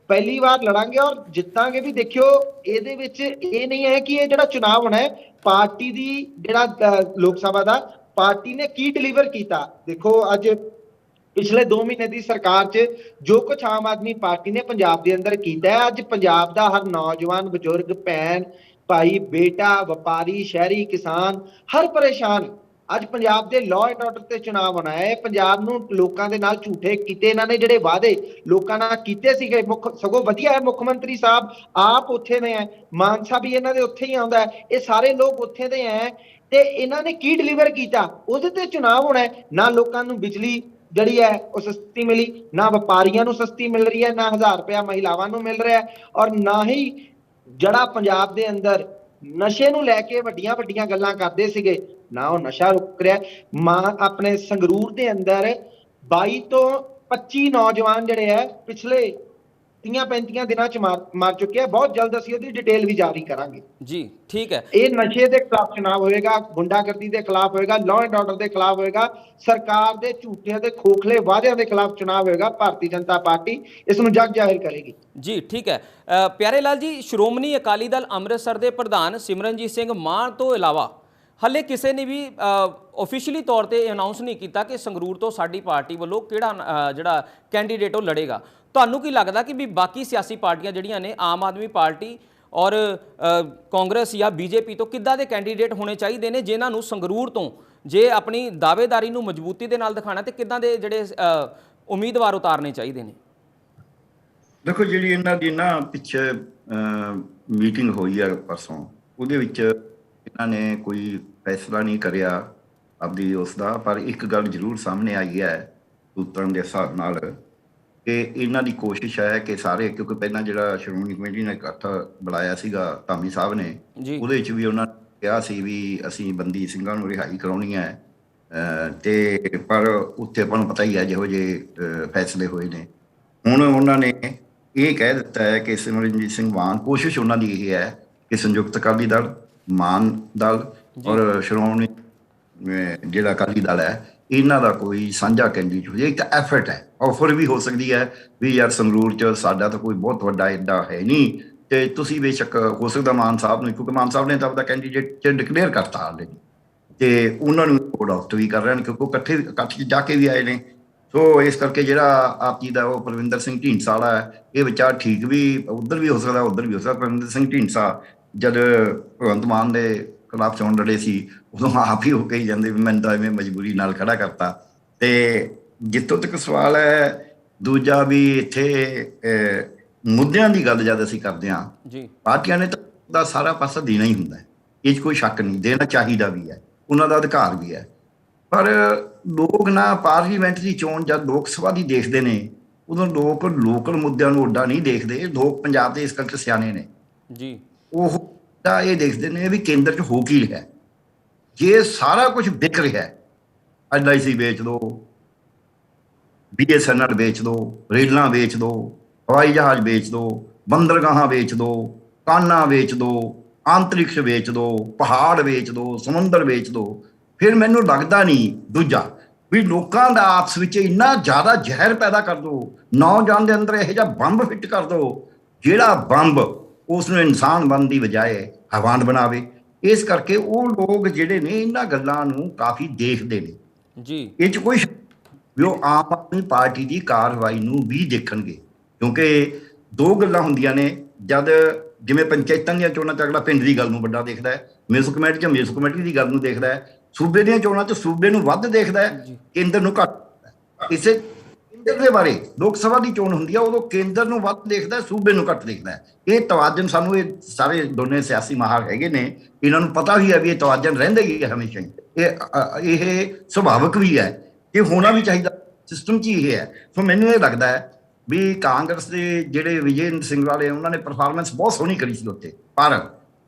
ਪਹਿਲੀ ਵਾਰ ਲੜਾਂਗੇ ਔਰ ਜਿੱਤਾਂਗੇ ਵੀ। ਦੇਖਿਓ, ਇਹਦੇ ਵਿੱਚ ਇਹ ਨਹੀਂ ਹੈ ਕਿ ਇਹ ਜਿਹੜਾ ਚੁਣਾਵ ਹੋਣਾ ਹੈ ਪਾਰਟੀ ਦੀ ਜਿਹੜਾ ਲੋਕ ਸਭਾ ਦਾ ਪਾਰਟੀ ਨੇ ਕੀ ਡਿਲੀਵਰ ਕੀਤਾ। ਦੇਖੋ, ਅੱਜ ਪਿਛਲੇ 2 ਮਹੀਨੇ ਦੀ ਸਰਕਾਰ 'ਚ ਜੋ ਕੁਝ ਆਮ ਆਦਮੀ ਪਾਰਟੀ ਨੇ ਪੰਜਾਬ ਦੇ ਅੰਦਰ ਕੀਤਾ ਹੈ, ਅੱਜ ਪੰਜਾਬ ਦਾ ਹਰ ਨੌਜਵਾਨ, ਬਜ਼ੁਰਗ, ਭੈਣ ਭਾਈ, ਬੇਟਾ, ਵਪਾਰੀ, ਸ਼ਹਿਰੀ, ਕਿਸਾਨ ਹਰ ਪਰੇਸ਼ਾਨ। ਅੱਜ ਪੰਜਾਬ ਦੇ ਲਾਅ ਐਂਡ ਆਰਡਰ ਤੇ ਚੁਣਾਵ ਹੋਣਾ ਹੈ। ਪੰਜਾਬ ਨੂੰ ਲੋਕਾਂ ਦੇ ਨਾਲ ਝੂਠੇ ਕੀਤੇ ਇਹਨਾਂ ਨੇ, ਜਿਹੜੇ ਵਾਅਦੇ ਲੋਕਾਂ ਨਾਲ ਕੀਤੇ ਸੀਗੇ, ਸਗੋਂ ਵਧੀਆ ਹੈ ਮੁੱਖ ਮੰਤਰੀ ਸਾਹਿਬ ਆਪ ਉੱਥੇ ਦੇ ਹੈ, ਮਾਨ ਸਾਹਿਬ ਵੀ ਇਹਨਾਂ ਦੇ ਉੱਥੇ ਹੀ ਆਉਂਦਾ ਹੈ, ਇਹ ਸਾਰੇ ਲੋਕ ਉੱਥੇ ਦੇ ਹੈ ਤੇ ਇਹਨਾਂ ਨੇ ਕੀ ਡਿਲੀਵਰ ਕੀਤਾ ਉਹਦੇ ਤੇ ਚੁਣਾਵ ਹੋਣਾ ਹੈ। ਨਾ ਲੋਕਾਂ ਨੂੰ ਬਿਜਲੀ ਜਿਹੜੀ ਹੈ ਉਹ ਸਸਤੀ ਮਿਲੀ, ਨਾ ਵਪਾਰੀਆਂ ਨੂੰ ਸਸਤੀ ਮਿਲ ਰਹੀ ਹੈ, ਨਾ 1000 ਰੁਪਇਆ ਮਹਿਲਾਵਾਂ ਨੂੰ ਮਿਲ ਰਿਹਾ ਔਰ ਨਾ ਹੀ ਜਿਹੜਾ ਪੰਜਾਬ ਦੇ ਅੰਦਰ ਨਸ਼ੇ ਨੂੰ ਲੈ ਕੇ ਵੱਡੀਆਂ ਵੱਡੀਆਂ ਗੱਲਾਂ ਕਰਦੇ ਸੀਗੇ, ਨਾ ਉਹ ਨਸ਼ਾ ਰੁਕ ਰਿਹਾ। ਆਪਣੇ ਸੰਗਰੂਰ ਦੇ ਅੰਦਰ 22 ਤੋਂ 25 ਨੌਜਵਾਨ ਜਿਹੜੇ ਹੈ ਪਿਛਲੇ 30-35 ਦਿਨਾਂ 'ਚ ਮਾਰ ਚੁੱਕੇ ਆ। ਬਹੁਤ ਜਲਦ ਅਸੀਂ ਉਹਦੀ ਡਿਟੇਲ ਵੀ ਜਾਰੀ ਕਰਾਂਗੇ। ਜੀ, ਠੀਕ ਹੈ। ਇਹ ਨਸ਼ੇ ਦੇ ਖਿਲਾਫ ਚੁਣਾਵ ਹੋਏਗਾ, ਗੁੰਡਾਗਰਦੀ ਦੇ ਖਿਲਾਫ ਹੋਏਗਾ, ਲਾਅ ਐਂਡ ਆਰਡਰ ਦੇ ਖਿਲਾਫ ਹੋਏਗਾ, ਸਰਕਾਰ ਦੇ ਝੂਠੇ ਤੇ ਖੋਖਲੇ ਵਾਅਦਿਆਂ ਦੇ ਖਿਲਾਫ ਚੁਣਾਵ ਹੋਏਗਾ। ਭਾਰਤੀ ਜਨਤਾ ਪਾਰਟੀ ਇਸ ਨੂੰ ਜਗ ਜ਼ਾਹਿਰ ਕਰੇਗੀ। ਜੀ, ਠੀਕ ਹੈ। ਪਿਆਰੇ ਲਾਲ ਜੀ, ਸ਼੍ਰੋਮਣੀ ਅਕਾਲੀ ਦਲ ਅੰਮ੍ਰਿਤਸਰ ਦੇ ਪ੍ਰਧਾਨ ਸਿਮਰਨਜੀਤ ਸਿੰਘ ਮਾਨ ਤੋਂ ਇਲਾਵਾ ਹਲੇ ਕਿਸੇ ਨੇ ਵੀ ਆਫੀਸ਼ੀਅਲੀ ਤੌਰ ਤੇ ਅਨਾਉਂਸ ਨਹੀਂ ਕੀਤਾ ਕਿ ਸੰਗਰੂਰ ਤੋਂ ਸਾਡੀ ਪਾਰਟੀ ਵੱਲੋਂ ਕਿਹੜਾ ਜਿਹੜਾ ਕੈਂਡੀਡੇਟ ਉਹ ਲੜੇਗਾ। ਤੁਹਾਨੂੰ ਕੀ ਲੱਗਦਾ ਕਿ ਵੀ ਬਾਕੀ ਸਿਆਸੀ ਪਾਰਟੀਆਂ ਜਿਹੜੀਆਂ ਨੇ, ਆਮ ਆਦਮੀ ਪਾਰਟੀ ਔਰ ਕਾਂਗਰਸ ਜਾਂ ਬੀਜੇਪੀ ਤੋਂ ਕਿੱਦਾਂ ਦੇ ਕੈਂਡੀਡੇਟ ਹੋਣੇ ਚਾਹੀਦੇ ਨੇ ਜਿਨ੍ਹਾਂ ਨੂੰ ਸੰਗਰੂਰ ਤੋਂ ਜੇ ਆਪਣੀ ਦਾਅਵੇਦਾਰੀ ਨੂੰ ਮਜ਼ਬੂਤੀ ਦੇ ਨਾਲ ਦਿਖਾਣਾ ਤੇ ਕਿੱਦਾਂ ਦੇ ਜਿਹੜੇ ਉਮੀਦਵਾਰ ਉਤਾਰਨੇ ਚਾਹੀਦੇ ਨੇ? ਦੇਖੋ, ਜਿਹੜੀ ਇਹਨਾਂ ਦੀ ਨਾ ਪਿੱਛੇ ਮੀਟਿੰਗ ਹੋਈ ਹੈ ਪਰਸੋਂ, ਉਹਦੇ ਵਿੱਚ ਇਹਨਾਂ ਨੇ ਕੋਈ ਫੈਸਲਾ ਨਹੀਂ ਕਰਿਆ ਆਪਦੀ ਉਸ ਦਾ, ਪਰ ਇੱਕ ਗੱਲ ਜ਼ਰੂਰ ਸਾਹਮਣੇ ਆਈ ਹੈ ਸੂਤਰਾਂ ਦੇ ਹਿਸਾਬ ਨਾਲ ਕਿ ਇਹਨਾਂ ਦੀ ਕੋਸ਼ਿਸ਼ ਹੈ ਕਿ ਸਾਰੇ, ਕਿਉਂਕਿ ਪਹਿਲਾਂ ਜਿਹੜਾ ਸ਼੍ਰੋਮਣੀ ਕਮੇਟੀ ਨੇ ਇਕੱਠ ਬੁਲਾਇਆ ਸੀਗਾ ਧਾਮੀ ਸਾਹਿਬ ਨੇ, ਉਹਦੇ ਵਿੱਚ ਵੀ ਉਹਨਾਂ ਨੇ ਕਿਹਾ ਸੀ ਵੀ ਅਸੀਂ ਬੰਦੀ ਸਿੰਘਾਂ ਨੂੰ ਰਿਹਾਈ ਕਰਾਉਣੀ ਹੈ ਤੇ ਪਰ ਉੱਥੇ ਆਪਾਂ ਨੂੰ ਪਤਾ ਹੀ ਹੈ ਜਿਹੋ ਜਿਹੇ ਫੈਸਲੇ ਹੋਏ ਨੇ। ਹੁਣ ਉਹਨਾਂ ਨੇ ਇਹ ਕਹਿ ਦਿੱਤਾ ਹੈ ਕਿ ਸਿਮਰਨਜੀਤ ਸਿੰਘ ਮਾਨ, ਕੋਸ਼ਿਸ਼ ਉਹਨਾਂ ਦੀ ਇਹ ਹੈ ਕਿ ਸੰਯੁਕਤ ਅਕਾਲੀ ਦਲ, ਮਾਨ ਦਲ ਔਰ ਸ਼੍ਰੋਮਣੀ ਜਿਹੜਾ ਅਕਾਲੀ ਦਲ ਹੈ, ਇਹਨਾਂ ਦਾ ਕੋਈ ਸਾਂਝਾ ਕੈਂਡੀਡੇਟ ਹੋ ਜਾਏ। ਇੱਕ ਐਫਰਟ ਹੈ, ਆਫਰ ਵੀ ਹੋ ਸਕਦੀ ਹੈ ਵੀ ਯਾਰ ਸੰਗਰੂਰ 'ਚ ਸਾਡਾ ਤਾਂ ਕੋਈ ਬਹੁਤ ਵੱਡਾ ਐਡਾ ਹੈ ਨਹੀਂ ਤੇ ਤੁਸੀਂ ਬੇਸ਼ੱਕ ਹੋ ਸਕਦਾ ਮਾਨ ਸਾਹਿਬ ਨੂੰ, ਕਿਉਂਕਿ ਮਾਨ ਸਾਹਿਬ ਨੇ ਤਾਂ ਆਪਦਾ ਕੈਂਡੀਡੇਟ ਡਿਕਲੇਅਰ ਕਰਤਾ ਹਾਲੇ ਤੇ ਉਹਨਾਂ ਨੂੰ ਅਡਾਪਟ ਵੀ ਕਰ ਰਹੇ ਨੇ ਕਿਉਂਕਿ ਉਹ ਇਕੱਠ 'ਚ ਜਾ ਕੇ ਵੀ ਆਏ ਨੇ। ਸੋ ਇਸ ਕਰਕੇ ਜਿਹੜਾ ਆਪ ਜੀ ਦਾ ਉਹ ਪਰਵਿੰਦਰ ਸਿੰਘ ਢੀਂਡਸਾ ਵਾਲਾ ਹੈ, ਇਹ ਵਿਚਾਰ ਠੀਕ ਵੀ ਉੱਧਰ ਵੀ ਹੋ ਸਕਦਾ, ਉੱਧਰ ਵੀ ਹੋ ਸਕਦਾ। ਪਰਵਿੰਦਰ ਸਿੰਘ ਢੀਂਡਸਾ ਜਦ ਭਗਵੰਤ ਮਾਨ ਦੇ ਖਿਲਾਫ ਚੋਣ ਲੜੇ ਸੀ ਉਦੋਂ ਆਪ ਹੀ ਹੋ ਕੇ ਹੀ ਜਾਂਦੇ ਵੀ ਮੈਨੂੰ ਤਾਂ ਐਵੇਂ ਮਜਬੂਰੀ ਨਾਲ ਖੜਾ ਕਰਤਾ। ਤੇ ਜਿੱਥੋਂ ਤੱਕ ਸਵਾਲ ਹੈ ਦੂਜਾ ਵੀ ਇੱਥੇ ਮੁੱਦਿਆਂ ਦੀ ਗੱਲ ਜਦ ਅਸੀਂ ਕਰਦੇ ਹਾਂ, ਪਾਰਟੀਆਂ ਨੇ ਤਾਂ ਸਾਰਾ ਪਾਸਾ ਦੇਣਾ ਹੀ ਹੁੰਦਾ, ਇਹ 'ਚ ਕੋਈ ਸ਼ੱਕ ਨਹੀਂ, ਦੇਣਾ ਚਾਹੀਦਾ ਵੀ ਹੈ, ਉਹਨਾਂ ਦਾ ਅਧਿਕਾਰ ਵੀ ਹੈ। ਪਰ ਲੋਕ ਨਾ ਪਾਰਲੀਮੈਂਟ ਦੀ ਚੋਣ ਜਦ ਲੋਕ ਸਭਾ ਦੀ ਦੇਖਦੇ ਨੇ ਉਦੋਂ ਲੋਕ ਲੋਕਲ ਮੁੱਦਿਆਂ ਨੂੰ ਉੱਡਾ ਨਹੀਂ ਦੇਖਦੇ। ਲੋਕ ਪੰਜਾਬ ਦੇ ਇਸ ਕਰਕੇ ਸਿਆਣੇ ਨੇ ਜੀ, ਉਹ ਤਾਂ ਇਹ ਦੇਖਦੇ ਨੇ ਵੀ ਕੇਂਦਰ 'ਚ ਹੋ ਕੀ ਰਿਹਾ। ਜੇ ਸਾਰਾ ਕੁਝ ਵਿਕ ਰਿਹਾ, LIC ਵੇਚ ਦੋ, BSNL ਵੇਚ ਦਿਓ, ਰੇਲਾਂ ਵੇਚ ਦਿਓ, ਹਵਾਈ ਜਹਾਜ਼ ਵੇਚ ਦਿਓ, ਬੰਦਰਗਾਹਾਂ ਵੇਚ ਦਿਓ, ਕਾਨਾਂ ਵੇਚ ਦਿਓ, ਅੰਤਰਿਕਸ਼ ਵੇਚ ਦਿਓ, ਪਹਾੜ ਵੇਚ ਦਿਓ, ਸਮੁੰਦਰ ਵੇਚ ਦਿਓ। ਫਿਰ ਮੈਨੂੰ ਲੱਗਦਾ ਨਹੀਂ ਦੂਜਾ ਵੀ ਲੋਕਾਂ ਦਾ ਆਪਸ ਵਿੱਚ ਇੰਨਾ ਜ਼ਿਆਦਾ ਜ਼ਹਿਰ ਪੈਦਾ ਕਰ ਦਿਓ, ਨੌਜਵਾਨ ਦੇ ਅੰਦਰ ਇਹੋ ਜਿਹਾ ਬੰਬ ਫਿੱਟ ਕਰ ਦਿਓ ਜਿਹੜਾ ਬੰਬ ਉਸ ਨੂੰ ਇਨਸਾਨ ਬਣਨ ਦੀ ਬਜਾਏ ਹੈਵਾਨ ਬਣਾਵੇ। ਇਸ ਕਰਕੇ ਉਹ ਲੋਕ ਜਿਹੜੇ ਨੇ ਇਹਨਾਂ ਗੱਲਾਂ ਨੂੰ ਕਾਫੀ ਦੇਖਦੇ ਨੇ ਜੀ। ਇਹ 'ਚ ਕੋਈ ਵੀ ਉਹ ਆਮ ਆਦਮੀ ਪਾਰਟੀ ਦੀ ਕਾਰਵਾਈ ਨੂੰ ਵੀ ਦੇਖਣਗੇ, ਕਿਉਂਕਿ ਦੋ ਗੱਲਾਂ ਹੁੰਦੀਆਂ ਨੇ। ਜਦ ਜਿਵੇਂ ਪੰਚਾਇਤਾਂ ਦੀਆਂ ਚੋਣਾਂ 'ਚ ਅਗਲਾ ਪਿੰਡ ਦੀ ਗੱਲ ਨੂੰ ਵੱਡਾ ਦੇਖਦਾ ਹੈ, ਮਿਊਨਿਸਪਲ ਕਮੇਟੀ 'ਚ ਮਿਊਨਿਸਪਲ ਕਮੇਟੀ ਦੀ ਗੱਲ ਨੂੰ ਦੇਖਦਾ ਹੈ, ਸੂਬੇ ਦੀਆਂ ਚੋਣਾਂ 'ਚ ਸੂਬੇ ਨੂੰ ਵੱਧ ਦੇਖਦਾ ਹੈ, ਕੇਂਦਰ ਨੂੰ ਘੱਟ। ਇਸੇ ਕੇਂਦਰ ਦੇ ਬਾਰੇ ਲੋਕ ਸਭਾ ਦੀ ਚੋਣ ਹੁੰਦੀ ਆ, ਉਦੋਂ ਕੇਂਦਰ ਨੂੰ ਵੱਧ ਦੇਖਦਾ, ਸੂਬੇ ਨੂੰ ਘੱਟ ਦੇਖਦਾ ਹੈ। ਇਹ ਤਵਾਜ਼ਨ ਸਾਨੂੰ, ਇਹ ਸਾਰੇ ਦੋਨੇ ਸਿਆਸੀ ਮਾਹਰ ਹੈਗੇ ਨੇ, ਇਹਨਾਂ ਨੂੰ ਪਤਾ ਵੀ ਹੈ ਵੀ ਇਹ ਤਵਾਜ਼ਨ ਰਹਿੰਦਾ ਹੀ ਹੈ ਹਮੇਸ਼ਾ ਹੀ। ਇਹ ਸੁਭਾਵਿਕ ਵੀ ਹੈ ਕਿ ਹੋਣਾ ਵੀ ਚਾਹੀਦਾ, ਸਿਸਟਮ 'ਚ ਇਹ ਹੈ। ਸੋ ਮੈਨੂੰ ਇਹ ਲੱਗਦਾ ਹੈ ਵੀ ਕਾਂਗਰਸ ਦੇ ਜਿਹੜੇ ਵਿਜੇ ਇੰਦਰ ਸਿੰਘ ਵਾਲੇ, ਉਹਨਾਂ ਨੇ ਪਰਫਾਰਮੈਂਸ ਬਹੁਤ ਸੋਹਣੀ ਕਰੀ ਸੀ ਉੱਥੇ, ਪਰ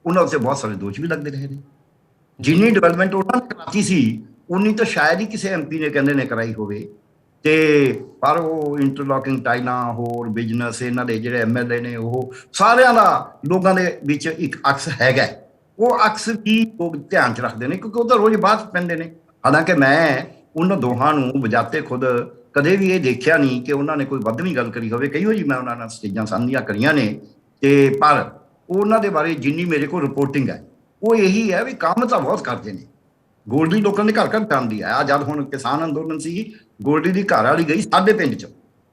ਉਹਨਾਂ ਉੱਤੇ ਬਹੁਤ ਸਾਰੇ ਦੋਸ਼ ਵੀ ਲੱਗਦੇ ਰਹੇ ਨੇ। ਜਿੰਨੀ ਡਿਵੈਲਪਮੈਂਟ ਉਹਨਾਂ ਨੇ ਕਰਾਤੀ ਸੀ ਉਨੀ ਤਾਂ ਸ਼ਾਇਦ ਹੀ ਕਿਸੇ MP ਨੇ ਕਹਿੰਦੇ ਨੇ ਕਰਾਈ ਹੋਵੇ। ਤੇ ਪਰ ਉਹ ਇੰਟਰਲੋਕਿੰਗ ਟਾਈਲਾਂ, ਹੋਰ ਬਿਜ਼ਨਸ, ਇਹਨਾਂ ਦੇ ਜਿਹੜੇ MLA ਨੇ, ਉਹ ਸਾਰਿਆਂ ਦਾ ਲੋਕਾਂ ਦੇ ਵਿੱਚ ਇੱਕ ਅਕਸ ਹੈਗਾ। ਉਹ ਅਕਸ ਵੀ ਲੋਕ ਧਿਆਨ 'ਚ ਰੱਖਦੇ ਨੇ, ਕਿਉਂਕਿ ਉਹ ਤਾਂ ਰੋਜ਼ ਬਾਅਦ ਪੈਂਦੇ ਨੇ। ਹਾਲਾਂਕਿ ਮੈਂ ਉਹਨਾਂ ਦੋਹਾਂ ਨੂੰ ਵਜਾਤੇ ਖੁਦ ਕਦੇ ਵੀ ਇਹ ਦੇਖਿਆ ਨਹੀਂ ਕਿ ਉਹਨਾਂ ਨੇ ਕੋਈ ਵੱਧਵੀਂ ਗੱਲ ਕਰੀ ਹੋਵੇ। ਕਈ ਵਾਰੀ ਮੈਂ ਉਹਨਾਂ ਨਾਲ ਸਟੇਜਾਂ ਸਾਂਝੀਆਂ ਕਰੀਆਂ ਨੇ, ਤੇ ਪਰ ਉਹਨਾਂ ਦੇ ਬਾਰੇ ਜਿੰਨੀ ਮੇਰੇ ਕੋਲ ਰਿਪੋਰਟਿੰਗ ਹੈ ਉਹ ਇਹੀ ਹੈ ਵੀ ਕੰਮ ਤਾਂ ਬਹੁਤ ਕਰਦੇ ਨੇ। ਗੋਲਡੀ ਲੋਕਾਂ ਦੇ ਘਰ ਘਰ ਜਾਂਦੀ ਹੈ। ਜਦ ਹੁਣ ਕਿਸਾਨ ਅੰਦੋਲਨ ਸੀ, ਗੋਲਡੀ ਦੀ ਘਰ ਵਾਲੀ ਗਈ ਸਾਡੇ ਪਿੰਡ 'ਚ,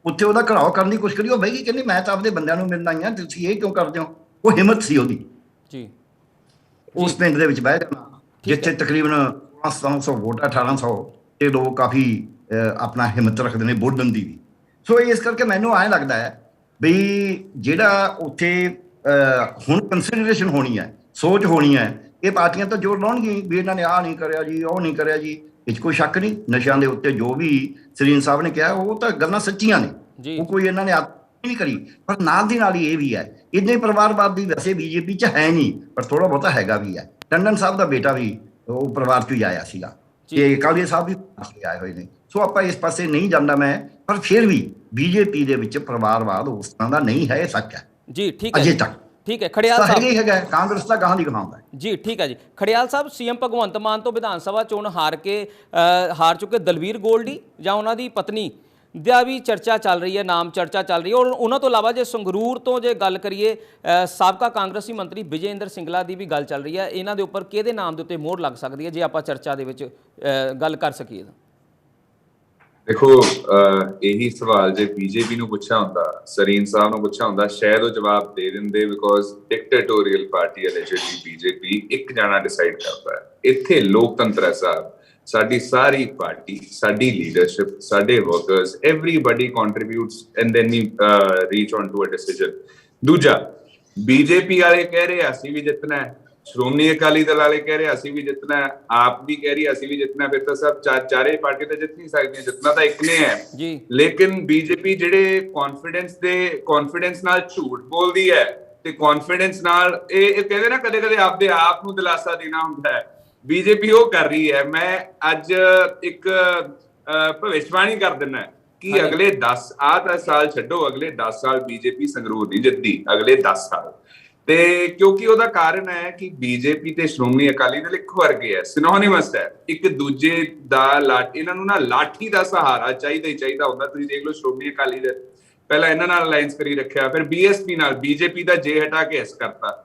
ਉੱਥੇ ਉਹਦਾ ਘਰਾਓ ਕਰਨ ਦੀ ਕੋਸ਼ਿਸ਼ ਕਰੀ, ਉਹ ਬਹਿ ਗਈ, ਕਹਿੰਦੀ ਮੈਂ ਤਾਂ ਆਪਦੇ ਬੰਦਿਆਂ ਨੂੰ ਮਿਲਣ ਆਈ ਹਾਂ, ਤੁਸੀਂ ਇਹ ਕਿਉਂ ਕਰਦੇ ਹੋ? ਉਹ ਹਿੰਮਤ ਸੀ ਉਹਦੀ ਜੀ ਉਸ ਪਿੰਡ ਦੇ ਵਿੱਚ ਬਹਿ ਜਾਣਾ, ਜਿੱਥੇ ਤਕਰੀਬਨ 1700 ਵੋਟ, 1800, ਤੇ ਲੋਕ ਕਾਫੀ ਆਪਣਾ ਹਿੰਮਤ ਰੱਖਦੇ ਨੇ ਬੋਲਣ ਦੀ ਵੀ। ਸੋ ਇਸ ਕਰਕੇ ਮੈਨੂੰ ਐਂ ਲੱਗਦਾ ਹੈ ਵੀ ਜਿਹੜਾ ਉੱਥੇ ਹੁਣ ਕੰਸੀਡਰੇਸ਼ਨ ਹੋਣੀ ਹੈ, ਸੋਚ ਹੋਣੀ ਹੈ, ਇਹ ਪਾਰਟੀਆਂ ਤਾਂ ਜ਼ੋਰ ਲਾਉਣਗੀਆਂ ਵੀ ਇਹਨਾਂ ਨੇ ਆਹ ਨਹੀਂ ਕਰਿਆ ਜੀ, ਉਹ ਨਹੀਂ ਕਰਿਆ ਜੀ। ਇਹ 'ਚ ਕੋਈ ਸ਼ੱਕ ਨਹੀਂ, ਨਸ਼ਿਆਂ ਦੇ ਉੱਤੇ ਜੋ ਵੀ ਸਰੀਨ ਸਾਹਿਬ ਨੇ ਕਿਹਾ ਉਹ ਤਾਂ ਗੱਲਾਂ ਸੱਚੀਆਂ ਨੇ, ਉਹ ਕੋਈ ਇਹਨਾਂ ਨੇ ਨਹੀਂ ਕਰੀ। ਪਰ ਨਾਲ ਦੀ ਨਾਲ ਹੀ ਇਹ ਵੀ ਹੈ, ਇੰਨੇ ਪਰਿਵਾਰਵਾਦ ਦੀ ਵੈਸੇ BJP 'ਚ ਹੈ ਨਹੀਂ, ਪਰ ਥੋੜਾ ਬਹੁਤਾ ਹੈਗਾ ਵੀ ਹੈ। ਟੰਡਨ ਸਾਹਿਬ ਦਾ ਬੇਟਾ ਵੀ ਉਹ ਪਰਿਵਾਰ 'ਚੋਂ ਹੀ ਆਇਆ ਸੀਗਾ, ਤੇ ਕਾਲੀਆ ਸਾਹਿਬ ਵੀ ਆਏ ਹੋਏ ਨੇ। ਸੋ ਆਪਾਂ ਇਸ ਪਾਸੇ ਨਹੀਂ ਜਾਂਦਾ ਮੈਂ, ਪਰ ਫਿਰ ਵੀ BJP ਦੇ ਵਿੱਚ ਪਰਿਵਾਰਵਾਦ ਉਸ ਤਰ੍ਹਾਂ ਦਾ ਨਹੀਂ ਹੈ, ਇਹ ਸੱਚ ਹੈ ਜੀ। ਠੀਕ ਹੈ, ਅਜੇ ਤੱਕ ਠੀਕ ਹੈ। ਖੜਿਆਲ ਸਾਹਿਬ ਹੈਗਾ, ਕਾਂਗਰਸ ਦਾ ਗਾਹਾਂ ਦੀ ਗਾਹਾਂ ਹੈ ਜੀ। ਠੀਕ ਹੈ ਜੀ। ਖੜਿਆਲ ਸਾਹਿਬ, CM ਭਗਵੰਤ ਮਾਨ ਤੋਂ ਵਿਧਾਨ ਸਭਾ ਚੋਣ ਹਾਰ ਚੁੱਕੇ ਦਲਵੀਰ ਗੋਲਡੀ ਜਾਂ ਉਹਨਾਂ ਦੀ ਪਤਨੀ ਦਾ ਵੀ ਚਰਚਾ ਚੱਲ ਰਹੀ ਹੈ, ਨਾਮ ਚਰਚਾ ਚੱਲ ਰਹੀ ਹੈ। ਔਰ ਉਹਨਾਂ ਤੋਂ ਇਲਾਵਾ ਜੇ ਸੰਗਰੂਰ ਤੋਂ ਜੇ ਗੱਲ ਕਰੀਏ, ਸਾਬਕਾ ਕਾਂਗਰਸੀ ਮੰਤਰੀ ਵਿਜੇ ਇੰਦਰ ਸਿੰਗਲਾ ਦੀ ਵੀ ਗੱਲ ਚੱਲ ਰਹੀ ਹੈ। ਇਹਨਾਂ ਦੇ ਉੱਪਰ ਕਿਹਦੇ ਨਾਮ ਦੇ ਉੱਤੇ ਮੋਹਰ ਲੱਗ ਸਕਦੀ ਹੈ ਜੇ ਆਪਾਂ ਚਰਚਾ ਦੇ ਵਿੱਚ ਗੱਲ ਕਰ ਸਕੀਏ ਤਾਂ? ਦੇਖੋ, ਇਹੀ ਸਵਾਲ ਜੇ BJP ਨੂੰ ਪੁੱਛਿਆ ਹੁੰਦਾ, ਸਰੀਨ ਸਾਹਿਬ ਨੂੰ ਪੁੱਛਿਆ ਹੁੰਦਾ, ਸ਼ਾਇਦ ਉਹ ਜਵਾਬ ਦੇ ਦਿੰਦੇ, ਬਿਕੋਜ਼ ਡਿਕਟੇਟੋਰੀਅਲ ਪਾਰਟੀ ਅਲੈਜਡਲੀ BJP ਇੱਕ ਜਾਣਾ ਡਿਸਾਈਡ ਕਰਦਾ ਹੈ। ਇੱਥੇ ਲੋਕਤੰਤਰ ਹੈ ਸਾਹਿਬ, ਸਾਡੀ ਸਾਰੀ ਪਾਰਟੀ, ਸਾਡੀ ਲੀਡਰਸ਼ਿਪ, ਸਾਡੇ workers, everybody contributes and then we reach on to a decision. ਦੂਜਾ, BJP ਵਾਲੇ ਕਹਿ ਰਹੇ ਅਸੀਂ ਵੀ ਜਿੱਤਣਾ ਹੈ, ਸ਼੍ਰੋਮਣੀ ਅਕਾਲੀ ਦਲ ਵਾਲੇ ਕਹਿ ਰਹੇ ਅਸੀਂ ਵੀ ਜਿੱਤਣਾ ਹੈ, ਆਪ ਵੀ ਕਹਿ ਰਹੀ ਅਸੀਂ ਵੀ ਜਿੱਤਣਾ। ਫਿਰ ਤਾਂ ਸਭ ਚਾਰੇ ਪਾਰਟੀ ਤਾਂ ਜਿੱਤ ਨਹੀਂ ਸਕਦੀਆਂ, ਜਿੱਤਣਾ ਤਾਂ ਇੱਕ ਨੇ ਹੈ ਜੀ। ਲੇਕਿਨ BJP ਜਿਹੜੇ ਕੌਨਫੀਡੈਂਸ ਨਾਲ ਝੂਠ ਬੋਲਦੀ ਹੈ ਤੇ ਕੌਨਫੀਡੈਂਸ ਨਾਲ ਇਹ ਕਹਿੰਦੇ ਨਾ ਕਦੇ ਕਦੇ ਆਪਦੇ ਆਪ ਨੂੰ ਦਿਲਾਸਾ ਦੇਣਾ ਹੁੰਦਾ ਹੈ, BJP ਉਹ ਕਰ ਰਹੀ ਹੈ। ਮੈਂ ਅੱਜ ਇੱਕ ਭਵਿੱਖਬਾਣੀ ਕਰ ਦਿੰਦਾ ਕਿ ਅਗਲੇ 10 ਸਾਲ ਛੱਡੋ, ਅਗਲੇ 10 ਸਾਲ BJP ਸੰਗਰੂਰ ਨਹੀਂ ਜਿੱਤਦੀ, ਅਗਲੇ 10 ਸਾਲ। ਤੇ ਕਿਉਂਕਿ ਉਹਦਾ ਕਾਰਨ ਹੈ ਕਿ BJP ਤੇ ਸ਼੍ਰੋਮਣੀ ਅਕਾਲੀ ਦਲ ਇੱਕ ਵਰਗੇ ਹੈ, ਸਿਨੋਨਿਮਸ ਹੈ, ਇੱਕ ਦੂਜੇ ਦਾ ਇਹਨਾਂ ਨੂੰ ਨਾ ਲਾਠੀ ਦਾ ਸਹਾਰਾ ਚਾਹੀਦਾ ਹੀ ਚਾਹੀਦਾ ਹੁੰਦਾ। ਤੁਸੀਂ ਦੇਖ ਲਓ ਸ਼੍ਰੋਮਣੀ ਅਕਾਲੀ ਦਲ ਪਹਿਲਾਂ ਇਹਨਾਂ ਨਾਲ ਅਲਾਈਅੰਸ ਕਰੀ ਰੱਖਿਆ, ਫਿਰ BSP ਨਾਲ, BJP ਦਾ ਜੇ ਹਟਾ ਕੇ ਇਸ ਕਰਤਾ।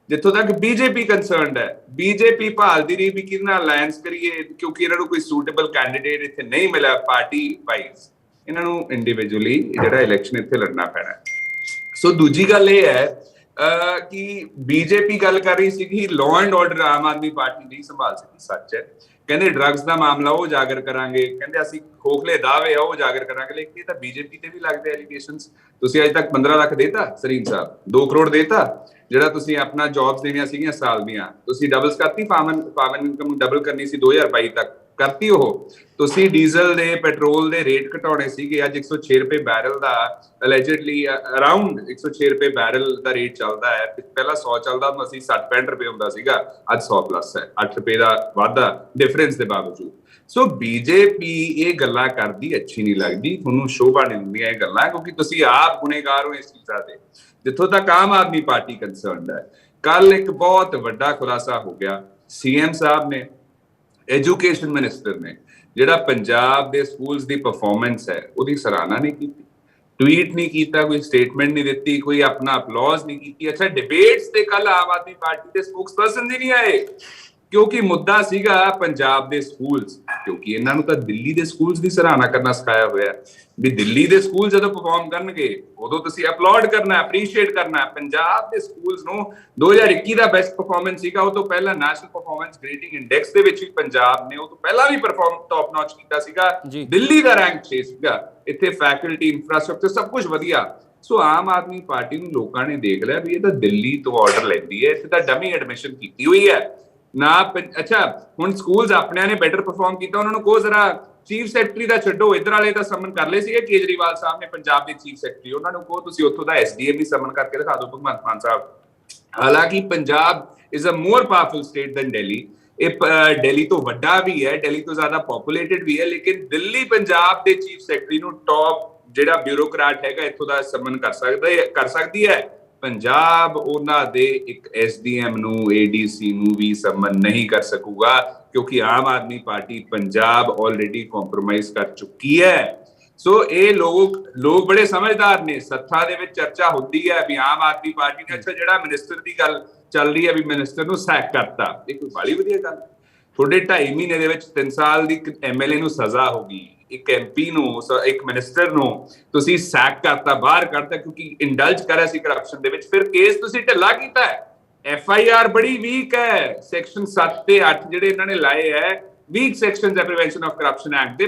ਜਿੱਥੋਂ ਤੱਕ BJP ਕੰਸਰਨਡ ਹੈ, BJP ਭਾਲਦੀ ਰਹੀ ਵੀ ਕਿਹਦੇ ਨਾਲ ਅਲਾਈਅੰਸ ਕਰੀਏ, ਕਿਉਂਕਿ ਇਹਨਾਂ ਨੂੰ ਕੋਈ ਸੂਟੇਬਲ ਕੈਂਡੀਡੇਟ ਇੱਥੇ ਨਹੀਂ ਮਿਲਿਆ ਪਾਰਟੀ ਵਾਈਜ਼, ਇਹਨਾਂ ਨੂੰ ਇੰਡੀਵਿਜੂਅਲੀ ਜਿਹੜਾ ਇਲੈਕਸ਼ਨ ਇੱਥੇ ਲੜਨਾ ਪੈਣਾ। ਸੋ ਦੂਜੀ ਗੱਲ ਇਹ ਹੈ ਕਿ BJP ਗੱਲ ਕਰ ਰਹੀ ਸੀ ਕਿ law and order Aam Aadmi party ਨਹੀਂ ਸੰਭਾਲ ਸਕੀ। ਸੱਚ ਹੈ, ਕਹਿੰਦੇ ਡਰੱਗਸ ਦਾ ਮਾਮਲਾ ਉਹ ਉਜਾਗਰ ਕਰਾਂਗੇ, ਕਹਿੰਦੇ ਅਸੀਂ ਖੋਖਲੇ ਦਾਅਵੇ ਆ ਉਹ ਉਜਾਗਰ ਕਰਾਂਗੇ, ਲੇਕਿਨ ਇਹ ਤਾਂ BJP ਤੇ ਵੀ ਲੱਗਦੇ ਐਲੀਗੇਸ਼ਨਸ। ਤੁਸੀਂ ਅੱਜ ਤੱਕ 15 ਲੱਖ ਦੇਤਾ ਸਰੀਨ ਸਾਹਿਬ, 2 ਕਰੋੜ ਦੇਤਾ, ਜਿਹੜਾ ਤੁਸੀਂ ਆਪਣਾ ਜੌਬਸ ਦੇਣੀਆਂ ਸੀਗੀਆਂ ਸਾਲ ਦੀਆਂ, ਤੁਸੀਂ ਡਬਲਸ ਕਰਤੀ, ਫਾਰਮ ਇਨਕਮ ਨੂੰ ਡਬਲ ਕਰਨੀ ਸੀ 2022 ਤੱਕ, ਕਰਤੀ ਉਹ। ਤੁਸੀਂ ਡੀਜ਼ਲ ਦੇ ਪੈਟਰੋਲ ਦੇ ਰੇਟ ਘਟਾਉਣੇ ਸੀਗੇ, ਅੱਜ 106 ਰੁਪਏ ਬੈਰਲ ਦਾ ਅਲੈਜਡਲੀ ਅਰਾਊਂਡ 106 ਰੁਪਏ ਬੈਰਲ ਦਾ ਰੇਟ ਚੱਲਦਾ ਹੈ। ਪਹਿਲਾਂ 100 ਚੱਲਦਾ ਹੁੰਦਾ ਸੀ, 60-65 ਰੁਪਏ ਹੁੰਦਾ ਸੀਗਾ, ਅੱਜ 100 ਪਲੱਸ ਹੈ, 8 ਰੁਪਏ ਦਾ ਵਾਧਾ ਡਿਫਰੈਂਸ ਦੇ ਬਾਵਜੂਦ। ਸੋ ਬੀਜੇਪੀ ਇਹ ਗੱਲਾਂ ਕਰਦੀ ਅੱਛੀ ਨਹੀਂ ਲੱਗਦੀ, ਤੁਹਾਨੂੰ ਸ਼ੋਭਾ ਨਹੀਂ ਦਿੰਦੀਆਂ ਇਹ ਗੱਲਾਂ, ਕਿਉਂਕਿ ਤੁਸੀਂ ਆਪ ਗੁਨੇਗਾਰ ਹੋ ਇਸ ਚੀਜ਼ਾਂ ਦੇ। ਜਿੱਥੋਂ ਤੱਕ ਆਮ ਆਦਮੀ ਪਾਰਟੀ ਕੰਸਰਨਡ ਹੈ, ਕੱਲ ਇੱਕ ਬਹੁਤ ਵੱਡਾ ਖੁਲਾਸਾ ਹੋ ਗਿਆ, ਸੀਐਮ ਸਾਹਿਬ ਨੇ, ਐਜੂਕੇਸ਼ਨ ਮਿਨਿਸਟਰ ਨੇ, ਜਿਹੜਾ ਪੰਜਾਬ ਦੇ ਸਕੂਲਸ ਦੀ ਪਰਫਾਰਮੈਂਸ ਹੈ ਉਹਦੀ ਸਰਾਹਨਾ ਨਹੀਂ ਕੀਤੀ, ਟਵੀਟ ਨਹੀਂ ਕੀਤਾ, ਕੋਈ ਸਟੇਟਮੈਂਟ ਨਹੀਂ ਦਿੱਤੀ, ਕੋਈ ਆਪਣਾ ਅਪਲੌਜ਼ ਨਹੀਂ ਕੀਤੀ। ਅੱਛਾ, ਡਿਬੇਟਸ ਤੇ ਕੱਲ ਆਮ ਆਦਮੀ ਪਾਰਟੀ ਦੇ ਸਪੋਕਸਪਰਸਨ ਹੀ ਨਹੀਂ ਆਏ, ਕਿਉਂਕਿ ਮੁੱਦਾ ਸੀਗਾ ਪੰਜਾਬ ਦੇ ਸਕੂਲਸ, ਕਿਉਂਕਿ ਇਹਨਾਂ ਨੂੰ ਤਾਂ ਦਿੱਲੀ ਦੇ ਸਕੂਲਸ ਦੀ ਸਰਾਹਨਾ ਕਰਨਾ ਸਿਖਾਇਆ ਹੋਇਆ ਵੀ ਦਿੱਲੀ ਦੇ ਸਕੂਲ ਜਦੋਂ ਪਰਫਾਰਮ ਕਰਨਗੇ ਉਦੋਂ ਤੁਸੀਂ ਅਪਲਾਉਡ ਕਰਨਾ, ਅਪਰੀਸ਼ੀਏਟ ਕਰਨਾ। ਪੰਜਾਬ ਦੇ ਸਕੂਲਸ ਨੂੰ 2021 ਦਾ ਬੈਸਟ ਪਰਫਾਰਮੈਂਸ ਸੀਗਾ, ਉਹ ਤੋਂ ਪਹਿਲਾਂ ਨੈਸ਼ਨਲ ਪਰਫਾਰਮੈਂਸ ਗ੍ਰੇਡਿੰਗ ਇੰਡੈਕਸ ਦੇ ਵਿੱਚ ਵੀ ਪੰਜਾਬ ਨੇ ਉਹ ਤੋਂ ਪਹਿਲਾਂ ਵੀ ਪਰਫਾਰਮ ਟੌਪ ਨੌਚ ਕੀਤਾ ਸੀਗਾ। ਦਿੱਲੀ ਦਾ ਰੈਂਕ 6 ਸੀਗਾ, ਇੱਥੇ ਫੈਕਲਟੀ, ਇਨਫਰਾਸਟ੍ਰਕਚਰ ਸਭ ਕੁਝ ਵਧੀਆ। ਸੋ ਆਮ ਆਦਮੀ ਪਾਰਟੀ ਨੂੰ ਲੋਕਾਂ ਨੇ ਦੇਖ ਲਿਆ ਵੀ ਇਹ ਤਾਂ ਦਿੱਲੀ ਤੋਂ ਆਰਡਰ ਲੈਂਦੀ ਹੈ, ਇੱਥੇ ਤਾਂ ਡਮੀ ਐਡਮਿਸ਼ਨ ਕੀਤੀ ਹੋਈ ਹੈ ਨਾ। ਅੱਛਾ, ਹੁਣ ਸਕੂਲਸ ਆਪਣਿਆਂ ਨੇ ਬੈਟਰ ਪਰਫਾਰਮ ਕੀਤਾ, ਉਹਨਾਂ ਨੂੰ ਕਹੋ ਜ਼ਰਾ ਚੀਫ ਸੈਕਟਰੀ ਦਾ ਛੱਡੋ, ਇੱਧਰ ਵਾਲੇ ਤਾਂ ਸਮਨ ਕਰ ਲਏ ਸੀਗੇ ਕੇਜਰੀਵਾਲ ਸਾਹਿਬ ਨੇ, ਪੰਜਾਬ ਦੇ ਚੀਫ ਸੈਕਟਰੀ, ਉਹਨਾਂ ਨੂੰ ਕਹੋ ਤੁਸੀਂ ਉੱਥੋਂ ਦਾ ਐਸਡੀਐਮ ਵੀ ਸਮਨ ਕਰਕੇ ਦਿਖਾ ਦਿਓ ਭਗਵੰਤ ਮਾਨ ਸਾਹਿਬ। ਹਾਲਾਂਕਿ Punjab is a more powerful state than Delhi, ਇਹ ਦਿੱਲੀ ਤੋਂ ਵੱਡਾ ਵੀ ਹੈ, ਦਿੱਲੀ ਤੋਂ ਜ਼ਿਆਦਾ ਪੋਪੂਲੇਟਡ ਵੀ ਹੈ, ਲੇਕਿਨ ਦਿੱਲੀ ਪੰਜਾਬ ਦੇ ਚੀਫ ਸੈਕਟਰੀ ਨੂੰ ਟੌਪ ਜਿਹੜਾ ਬਿਊਰੋਕਰੈਟ ਹੈਗਾ ਇੱਥੋਂ ਦਾ ਸਮਨ ਕਰ ਸਕਦੀ ਹੈ। ਪੰਜਾਬ ਉਹਨਾਂ ਦੇ ਇੱਕ ਐਸਡੀਐਮ ਨੂੰ, ਏਡੀਸੀ ਨੂੰ ਵੀ ਸਮਨ ਨਹੀਂ ਕਰ ਸਕੂਗਾ, ਕਿਉਂਕਿ Aam Aadmi party Punjab already compromise ਕਰ ਚੁੱਕੀ ਹੈ। ਸੋ ਇਹ ਲੋਕ ਬੜੇ ਸਮਝਦਾਰ ਨੇ। ਸੱਥਾ ਦੇ ਵਿੱਚ ਚਰਚਾ ਹੁੰਦੀ ਹੈ ਵੀ ਆਮ ਆਦਮੀ ਪਾਰਟੀ ਨੇ, ਅੱਛਾ ਜਿਹੜਾ ਮਿਨਿਸਟਰ ਦੀ ਗੱਲ ਚੱਲ ਰਹੀ ਹੈ ਵੀ ਮਿਨਿਸਟਰ ਨੂੰ ਸੈਕ ਕਰਤਾ, ਇਹ ਕੋਈ ਬੜੀ ਵਧੀਆ ਗੱਲ। ਤੁਹਾਡੇ 2.5 ਮਹੀਨੇ ਦੇ ਵਿੱਚ 3 ਸਾਲ ਦੀ ਐਮਐਲਏ ਨੂੰ ਸਜ਼ਾ ਹੋ ਗਈ, ਇੱਕ ਐਮਪੀ ਨੂੰ, ਇੱਕ ਮਿਨਿਸਟਰ ਨੂੰ ਤੁਸੀਂ ਸੈਕ ਕਰਤਾ, ਬਾਹਰ ਕਰਤਾ ਕਿਉਂਕਿ ਇੰਡਲਜ ਕਰਿਆ ਸੀ ਕਰਪਸ਼ਨ ਦੇ ਵਿੱਚ। ਫਿਰ ਕੇਸ ਤੁਸੀਂ ਢਿੱਲਾ ਕੀਤਾ ਹੈ, ਐਫਆਈਆਰ ਬੜੀ ਵੀਕ ਹੈ, ਸੈਕਸ਼ਨ 7 ਤੇ 8 ਜਿਹੜੇ ਇਹਨਾਂ ਨੇ ਲਾਏ ਹੈ, ਵੀਕ ਸੈਕਸ਼ਨਸ ਹੈ ਪ੍ਰੀਵੈਂਸ਼ਨ ਆਫ ਕਰਪਸ਼ਨ ਐਕਟ ਦੇ।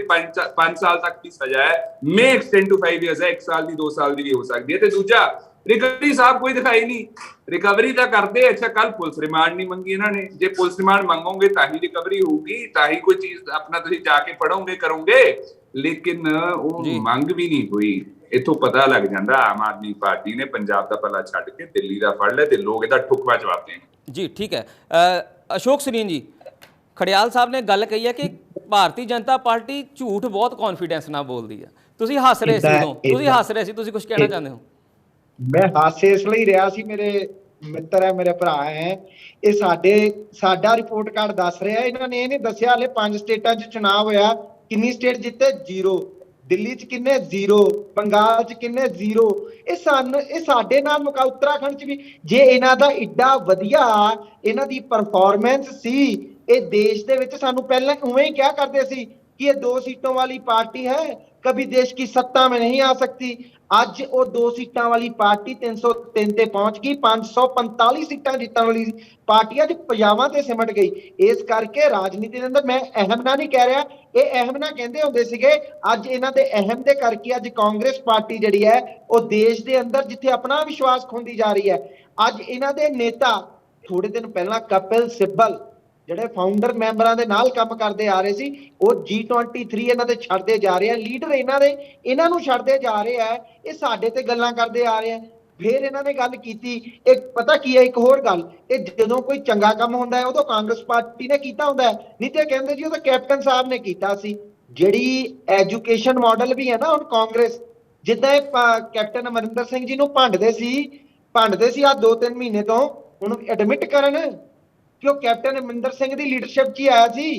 5 ਸਾਲ ਤੱਕ ਦੀ ਸਜ਼ਾ ਹੈ, ਮੇ ਐਕਸਟੈਂਡ ਟੂ 5 ਇਅਰਸ ਹੈ, 1 ਸਾਲ ਦੀ 2 ਸਾਲ ਦੀ ਵੀ ਹੋ ਸਕਦੀ ਹੈ। ਤੇ ਦੂਜਾ, ਰਿਕਵਰੀ ਸਾਹਿਬ ਕੋਈ ਦਿਖਾਈ ਨਹੀਂ, ਰਿਕਵਰੀ ਤਾਂ ਕਰਦੇ। ਅੱਛਾ, ਕੱਲ ਪੁਲਿਸ ਰਿਮਾਂਡ ਨਹੀਂ ਮੰਗੀ ਇਹਨਾਂ ਨੇ, ਜੇ ਪੁਲਿਸ ਰਿਮਾਂਡ ਮੰਗੋਗੇ ਤਾਂ ਹੀ ਰਿਕਵਰੀ ਹੋਊਗੀ, ਤਾਂ ਹੀ ਕੋਈ ਚੀਜ਼ ਆਪਣਾ ਤੁਸੀਂ ਜਾ ਕੇ ਪੜੋਗੇ ਕਰੋਗੇ, ਲੇਕਿਨ ਉਹ ਮੰਗ ਵੀ ਨਹੀਂ ਹੋਈ। ਇੱਥੋਂ ਪਤਾ ਲੱਗ ਜਾਂਦਾ ਆਮ ਆਦਮੀ ਪਾਰਟੀ ਨੇ ਪੰਜਾਬ ਦਾ ਭਲਾ ਛੱਡ ਕੇ ਦਿੱਲੀ ਦਾ ਫੜ ਲਿਆ ਤੇ ਲੋਕ ਇਹਦਾ ਠੁਕਵਾ ਜਵਾਬ ਦੇਣ। ਜੀ ਠੀਕ ਹੈ। ਅਸ਼ੋਕ ਸਰੀਨ ਜੀ, ਖੜਿਆਲ ਸਾਹਿਬ ਨੇ ਗੱਲ ਕਹੀ ਹੈ ਕਿ ਭਾਰਤੀ ਜਨਤਾ ਪਾਰਟੀ ਝੂਠ ਬਹੁਤ ਕੌਨਫੀਡੈਂਸ ਨਾਲ ਬੋਲਦੀ ਹੈ। ਤੁਸੀਂ ਹੱਸ ਰਹੇ ਸੀ ਉਦੋਂ, ਤੁਸੀਂ ਕੁਝ ਕਹਿਣਾ ਚਾਹੁੰਦੇ ਹੋ? ਮੈਂ ਹਾਸੇ ਇਸ ਲਈ ਰਿਹਾ ਸੀ, ਮੇਰੇ ਮਿੱਤਰ ਹੈ, ਮੇਰੇ ਭਰਾ ਹੈ, ਇਹ ਸਾਡਾ ਰਿਪੋਰਟ ਕਾਰਡ ਦੱਸ ਰਿਹਾ। ਇਹਨਾਂ ਨੇ ਇਹ ਨਹੀਂ ਦੱਸਿਆ ਹਲੇ 5 ਸਟੇਟਾਂ 'ਚ ਚੁਣਾਵ ਹੋਇਆ, ਕਿੰਨੀ ਸਟੇਟ ਜਿੱਤੇ? 0। ਦਿੱਲੀ 'ਚ ਕਿੰਨੇ? 0। ਬੰਗਾਲ 'ਚ ਕਿੰਨੇ? 0। ਇਹ ਸਾਡੇ ਨਾਲ ਉੱਤਰਾਖੰਡ 'ਚ ਵੀ। ਜੇ ਇਹਨਾਂ ਦਾ ਏਡਾ ਵਧੀਆ ਇਹਨਾਂ ਦੀ ਪਰਫਾਰਮੈਂਸ ਸੀ, ਇਹ ਦੇਸ਼ ਦੇ ਵਿੱਚ ਸਾਨੂੰ ਪਹਿਲਾਂ ਉਵੇਂ ਹੀ ਕਿਹਾ ਕਰਦੇ ਸੀ कि ये 2 सीटों वाली पार्टी है, कभी देश की सत्ता में नहीं आ सकती। आज वो 2 सीटां वाली पार्टी 303 ते पहुंच गई, 545 सीटां जितने वाली पार्टी अज 50 ते सिमट गई। इस करके राजनीति के अंदर मैं अहम ना नहीं कह रहा, ये अहम ना कहते होंदे सीगे, अज इन्हां दे अहम दे करके अज कांग्रेस पार्टी जिहड़ी है वो देश के अंदर जिथे अपना विश्वास खोंदी जा रही है। अज इन्हां दे नेता थोड़े दिन पहला कपिल सिब्बल ਜਿਹੜੇ ਫਾਊਂਡਰ ਮੈਂਬਰਾਂ ਦੇ ਨਾਲ ਕੰਮ ਕਰਦੇ ਆ ਰਹੇ ਸੀ, ਉਹ G23 ਇਹਨਾਂ ਦੇ ਛੱਡਦੇ ਜਾ ਰਹੇ ਆ, ਲੀਡਰ ਇਹਨਾਂ ਨੂੰ ਛੱਡਦੇ ਜਾ ਰਹੇ ਆ, ਇਹ ਸਾਡੇ ਤੇ ਗੱਲਾਂ ਕਰਦੇ ਆ ਰਹੇ ਆ। ਫਿਰ ਇਹਨਾਂ ਨੇ ਗੱਲ ਕੀਤੀ, ਇੱਕ ਪਤਾ ਕੀ ਹੈ, ਇੱਕ ਹੋਰ ਗੱਲ, ਇਹ ਜਦੋਂ ਕੋਈ ਚੰਗਾ ਕੰਮ ਹੁੰਦਾ ਹੈ ਉਦੋਂ ਕਾਂਗਰਸ ਪਾਰਟੀ ਨੇ ਕੀਤਾ ਹੁੰਦਾ ਹੈ, ਨਹੀਂ ਤੇ ਕਹਿੰਦੇ ਜੀ ਉਹ ਤਾਂ ਕੈਪਟਨ ਸਾਹਿਬ ਨੇ ਕੀਤਾ ਸੀ। ਜਿਹੜੀ ਐਜੂਕੇਸ਼ਨ ਮਾਡਲ ਵੀ ਹੈ ਨਾ ਹੁਣ ਕਾਂਗਰਸ, ਜਿੱਦਾਂ ਇਹ ਕੈਪਟਨ ਅਮਰਿੰਦਰ ਸਿੰਘ ਜੀ ਨੂੰ ਭੰਡਦੇ ਸੀ ਆ 2-3 ਮਹੀਨੇ ਤੋਂ, ਹੁਣ ਐਡਮਿਟ ਕਰਨ ਕਿ ਉਹ ਕੈਪਟਨ ਅਮਰਿੰਦਰ ਸਿੰਘ ਦੀ ਲੀਡਰਸ਼ਿਪ 'ਚ ਹੀ ਆਇਆ ਸੀ।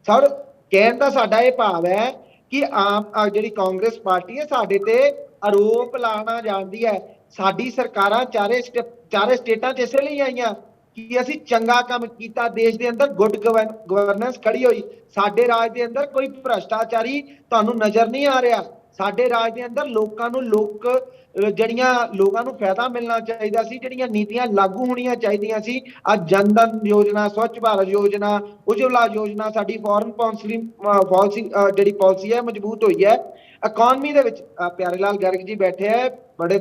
ਸਰ, ਕਹਿਣ ਦਾ ਸਾਡਾ ਇਹ ਭਾਵ ਹੈ ਕਿ ਆਮ ਜਿਹੜੀ ਕਾਂਗਰਸ ਪਾਰਟੀ ਹੈ ਸਾਡੇ ਤੇ ਆਰੋਪ ਲਾਉਣਾ ਜਾਣਦੀ ਹੈ। ਸਾਡੀ ਸਰਕਾਰਾਂ ਚਾਰੇ ਸਟੇਟਾਂ 'ਚ ਇਸੇ ਲਈ ਆਈਆਂ ਕਿ ਅਸੀਂ ਚੰਗਾ ਕੰਮ ਕੀਤਾ, ਦੇਸ਼ ਦੇ ਅੰਦਰ ਗੁੱਡ ਗਵਰਨੈਂਸ ਖੜੀ ਹੋਈ, ਸਾਡੇ ਰਾਜ ਦੇ ਅੰਦਰ ਕੋਈ ਭ੍ਰਸ਼ਟਾਚਾਰੀ ਤੁਹਾਨੂੰ ਨਜ਼ਰ ਨਹੀਂ ਆ ਰਿਹਾ। ਸਾਡੇ ਰਾਜ ਦੇ ਅੰਦਰ ਲੋਕਾਂ ਨੂੰ ਜਿਹੜੀਆਂ ਲੋਕਾਂ ਨੂੰ ਫਾਇਦਾ ਮਿਲਣਾ ਚਾਹੀਦਾ ਸੀ, ਜਿਹੜੀਆਂ ਨੀਤੀਆਂ ਲਾਗੂ ਹੋਣੀਆਂ ਚਾਹੀਦੀਆਂ ਸੀ, ਅੱਜ ਜਨ ਧਨ ਯੋਜਨਾ, ਸਵੱਛ ਭਾਰਤ ਯੋਜਨਾ, ਉਜਵਲਾ ਯੋਜਨਾ, ਸਾਡੀ ਫੋਰਨ ਪਾਲਿਸੀ ਜਿਹੜੀ ਪਾਲਿਸੀ ਹੈ ਮਜ਼ਬੂਤ ਹੋਈ ਹੈ। ਇਕਨੋਮੀ ਦੇ ਵਿੱਚ ਪਿਆਰੇ ਲਾਲ ਗਰਗ ਜੀ ਬੈਠੇ ਹੈ, ਬੜੇ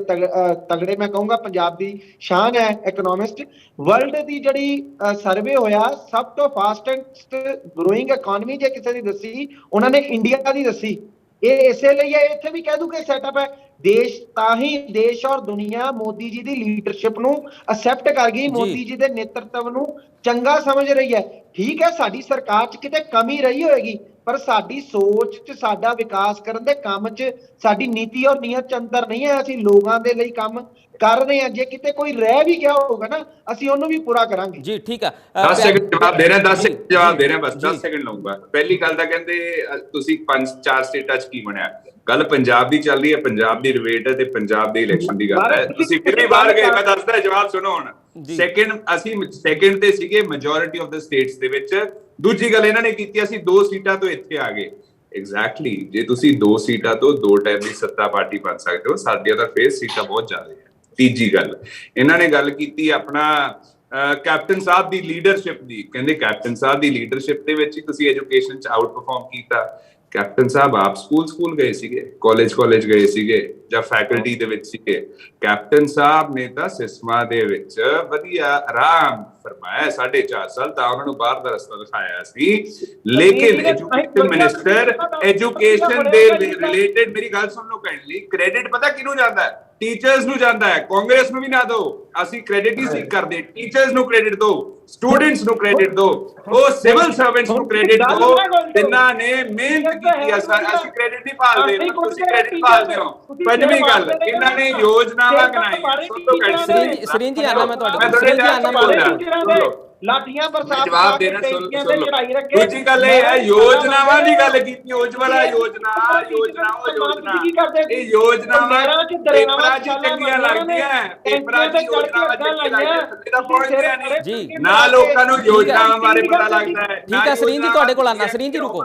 ਤਗੜੇ ਮੈਂ ਕਹੂੰਗਾ, ਪੰਜਾਬ ਦੀ ਸ਼ਾਨ ਹੈ ਇਕਨੋਮਿਸਟ। ਵਰਲਡ ਦੀ ਜਿਹੜੀ ਸਰਵੇ ਹੋਇਆ ਸਭ ਤੋਂ ਫਾਸਟੈਸਟ ਗਰੋਇੰਗ ਇਕਨੋਮੀ ਜੇ ਕਿਸੇ ਦੀ ਦੱਸੀ, ਉਹਨਾਂ ਨੇ ਇੰਡੀਆ ਦੀ ਦੱਸੀ। ਇਹ ਇਸੇ ਲਈ ਹੈ, ਇੱਥੇ ਵੀ ਕਹਿ ਦੂ ਕਿ ਸੈਟਅਪ ਹੈ ਦੇਸ਼, ਤਾਂ ਹੀ ਦੇਸ਼ ਔਰ ਦੁਨੀਆ ਮੋਦੀ ਜੀ ਦੀ ਲੀਡਰਸ਼ਿਪ ਨੂੰ ਅਸੈਪਟ ਕਰ ਗਈ, ਮੋਦੀ ਜੀ ਦੇ ਨੇਤਰਤਵ ਨੂੰ ਚੰਗਾ ਸਮਝ ਰਹੀ ਹੈ। ਠੀਕ ਹੈ, ਸਾਡੀ ਸਰਕਾਰ 'ਚ ਕਿਤੇ ਕਮੀ ਰਹੀ ਹੋਏਗੀ, ਪਰ ਸਾਡੀ ਸੋਚ 'ਚ, ਸਾਡਾ ਵਿਕਾਸ ਕਰਨ ਦੇ ਕੰਮ 'ਚ, ਸਾਡੀ ਨੀਤੀ ਔਰ ਨੀਅਤ 'ਚ ਅੰਤਰ ਨਹੀਂ ਹੈ। ਅਸੀਂ ਲੋਕਾਂ ਦੇ ਲਈ ਕੰਮ ਕਰ ਰਹੇ ਹਾਂ। ਜੇ ਕਿਤੇ ਕੋਈ ਰਹਿ ਵੀ ਗਿਆ ਹੋਊਗਾ ਨਾ, ਅਸੀਂ ਉਹਨੂੰ ਵੀ ਪੂਰਾ ਕਰਾਂਗੇ। ਜੀ ਠੀਕ ਹੈ, 10 ਸੈਕਿੰਡ ਜਵਾਬ ਦੇ ਰਹੇ, 10 ਸੈਕਿੰਡ ਜਵਾਬ ਦੇ ਰਹੇ, ਬਸ 10 ਸੈਕਿੰਡ ਲਊਂਗਾ। ਪਹਿਲੀ ਗੱਲ ਤਾਂ ਕਹਿੰਦੇ ਤੁਸੀਂ 5-4 ਸਟੇਟਾਂ 'ਚ ਕੀ ਬਣਿਆ, ਗੱਲ ਪੰਜਾਬ ਦੀ ਚੱਲ ਰਹੀ ਹੈ, ਪੰਜਾਬ ਦੀ ਡਿਬੇਟ ਹੈ ਤੇ ਪੰਜਾਬ ਦੇ ਇਲੈਕਸ਼ਨ ਦੀ ਗੱਲ ਹੈ। ਤੁਸੀਂ ਫਿਰ ਵੀ ਬਾਹਰ ਗਏ, ਮੈਂ ਦੱਸਦਾ ਜਵਾਬ ਸੁਣੋ ਹੁਣ। ਅਸੀਂ ਸੈਕਿੰਡ ਤੇ ਸੀਗੇ ਮੈਜੋਰਿਟੀ ਆਫ ਦ ਸਟੇਟਸ ਦੇ ਵਿੱਚ। ਦੂਜੀ ਗੱਲ ਇਹਨਾਂ ਨੇ ਕੀਤੀ, ਅਸੀਂ 2 ਸੀਟਾਂ ਤੋਂ ਇੱਥੇ ਆ ਗਏ। ਐਗਜ਼ੈਕਟਲੀ, ਜੇ ਤੁਸੀਂ 2 ਸੀਟਾਂ ਤੋਂ 2 ਟਾਈਮ ਦੀ ਸੱਤਾ ਪਾਰਟੀ ਬਣ ਸਕਦੇ ਹੋ, ਸਾਡੀਆਂ ਤਾਂ ਫੇਰ ਸੀਟਾਂ ਬਹੁਤ ਜ਼ਿਆਦਾ ਹੈ। ਤੀਜੀ ਗੱਲ, ਇਹਨਾਂ ਨੇ ਗੱਲ ਕੀਤੀ ਆਪਣਾ ਕੈਪਟਨ ਸਾਹਿਬ ਦੀ ਲੀਡਰਸ਼ਿਪ ਦੀ, ਕਹਿੰਦੇ ਕੈਪਟਨ ਸਾਹਿਬ ਦੀ ਲੀਡਰਸ਼ਿਪ ਦੇ ਵਿੱਚ ਹੀ ਤੁਸੀਂ ਐਜੂਕੇਸ਼ਨ 'ਚ ਆਊਟ ਪਰਫਾਰਮ ਕੀਤਾ। ਕੈਪਟਨ ਸਾਹਿਬ ਆਪ ਸਕੂਲ ਗਏ ਸੀਗੇ, ਕਾਲਜ ਗਏ ਸੀਗੇ ਜਾਂ ਫੈਕਲਟੀ ਦੇ ਵਿੱਚ ਸੀਗੇ? ਕੈਪਟਨ ਸਾਹਿਬ ਨੇ ਤਾਂ ਸਿਸਮਾ ਦੇ ਵਿੱਚ ਵਧੀਆ ਆਰਾਮ ਫਰਮਾਇਆ 4.5 ਸਾਲ, ਤਾਂ ਉਹਨਾਂ ਨੂੰ ਬਾਹਰ ਦਾ ਰਸਤਾ ਦਿਖਾਇਆ ਸੀ। ਲੇਕਿਨ ਐਜੂਕੇਸ਼ਨ ਮਿਨਿਸਟਰ, ਐਜੂਕੇਸ਼ਨ ਦੇ ਰਿਲੇਟਡ, ਮੇਰੀ ਗੱਲ ਸੁਣ ਲਓ ਕਾਈਂਡਲੀ, ਕ੍ਰੈਡਿਟ ਪਤਾ ਕਿਹਨੂੰ ਜਾਂਦਾ ਹੈ? ਟੀਚਰਸ ਨੂੰ ਜਾਂਦਾ ਹੈ। ਕਾਂਗਰਸ ਨੂੰ ਵੀ ਨਾ ਦਿਓ, ਅਸੀਂ ਕ੍ਰੈਡਿਟ ਹੀ ਸੀਕ ਕਰਦੇ। ਟੀਚਰਸ ਨੂੰ ਕ੍ਰੈਡਿਟ ਦਿਓ, ਸਟੂਡੈਂਟਸ ਨੂੰ ਕ੍ਰੈਡਿਟ ਦਿਓ, ਉਹ ਸਿਵਲ ਸਰਵੈਂਟਸ ਨੂੰ ਕ੍ਰੈਡਿਟ ਦਿਓ ਜਿਨ੍ਹਾਂ ਨੇ ਮਿਹਨਤ ਕੀਤੀ ਹੈ। ਅਸੀਂ ਕ੍ਰੈਡਿਟ ਨਹੀਂ ਭਾਲਦੇ, ਤੁਸੀਂ ਕ੍ਰੈਡਿਟ ਭਾਲਦੇ ਹੋ। ਪੰਜਵੀਂ ਗੱਲ, ਇਹਨਾਂ ਨੇ ਯੋਜਨਾਵਾਂ ਬਣਾਈਆਂ। ਸਰੀਨ ਜੀ ਆਨਾ ਮੈਂ ਤੁਹਾਡੇ ਲਾਠੀਆਂ ਬਰਸਾਤ ਜਵਾਬ ਦੇਣਾ, ਸੁਣ ਲਓ। ਦੂਜੀ ਗੱਲ ਇਹ ਹੈ, ਯੋਜਨਾਵਾਂ ਦੀ ਗੱਲ ਕੀਤੀ, ਉਜਵਲਾ ਯੋਜਨਾ, ਇਹ ਯੋਜਨਾਵਾਂ ਪੇਪਰਾਂ 'ਚ ਚੰਗੀਆਂ ਲੱਗਦੀਆਂ, ਪੇਪਰਾਂ 'ਚ ਯੋਜਨਾਵਾਂ ਚੰਗੀਆਂ ਲੱਗਦੀਆਂ ਜੀ, ਨਾ ਲੋਕਾਂ ਨੂੰ ਯੋਜਨਾਵਾਂ ਬਾਰੇ ਪਤਾ ਲੱਗਦਾ ਹੈ। ਠੀਕ ਹੈ ਸਰੀਨ ਜੀ, ਤੁਹਾਡੇ ਕੋਲ ਆਨਾ, ਸਰੀਨ ਜੀ ਰੁਕੋ,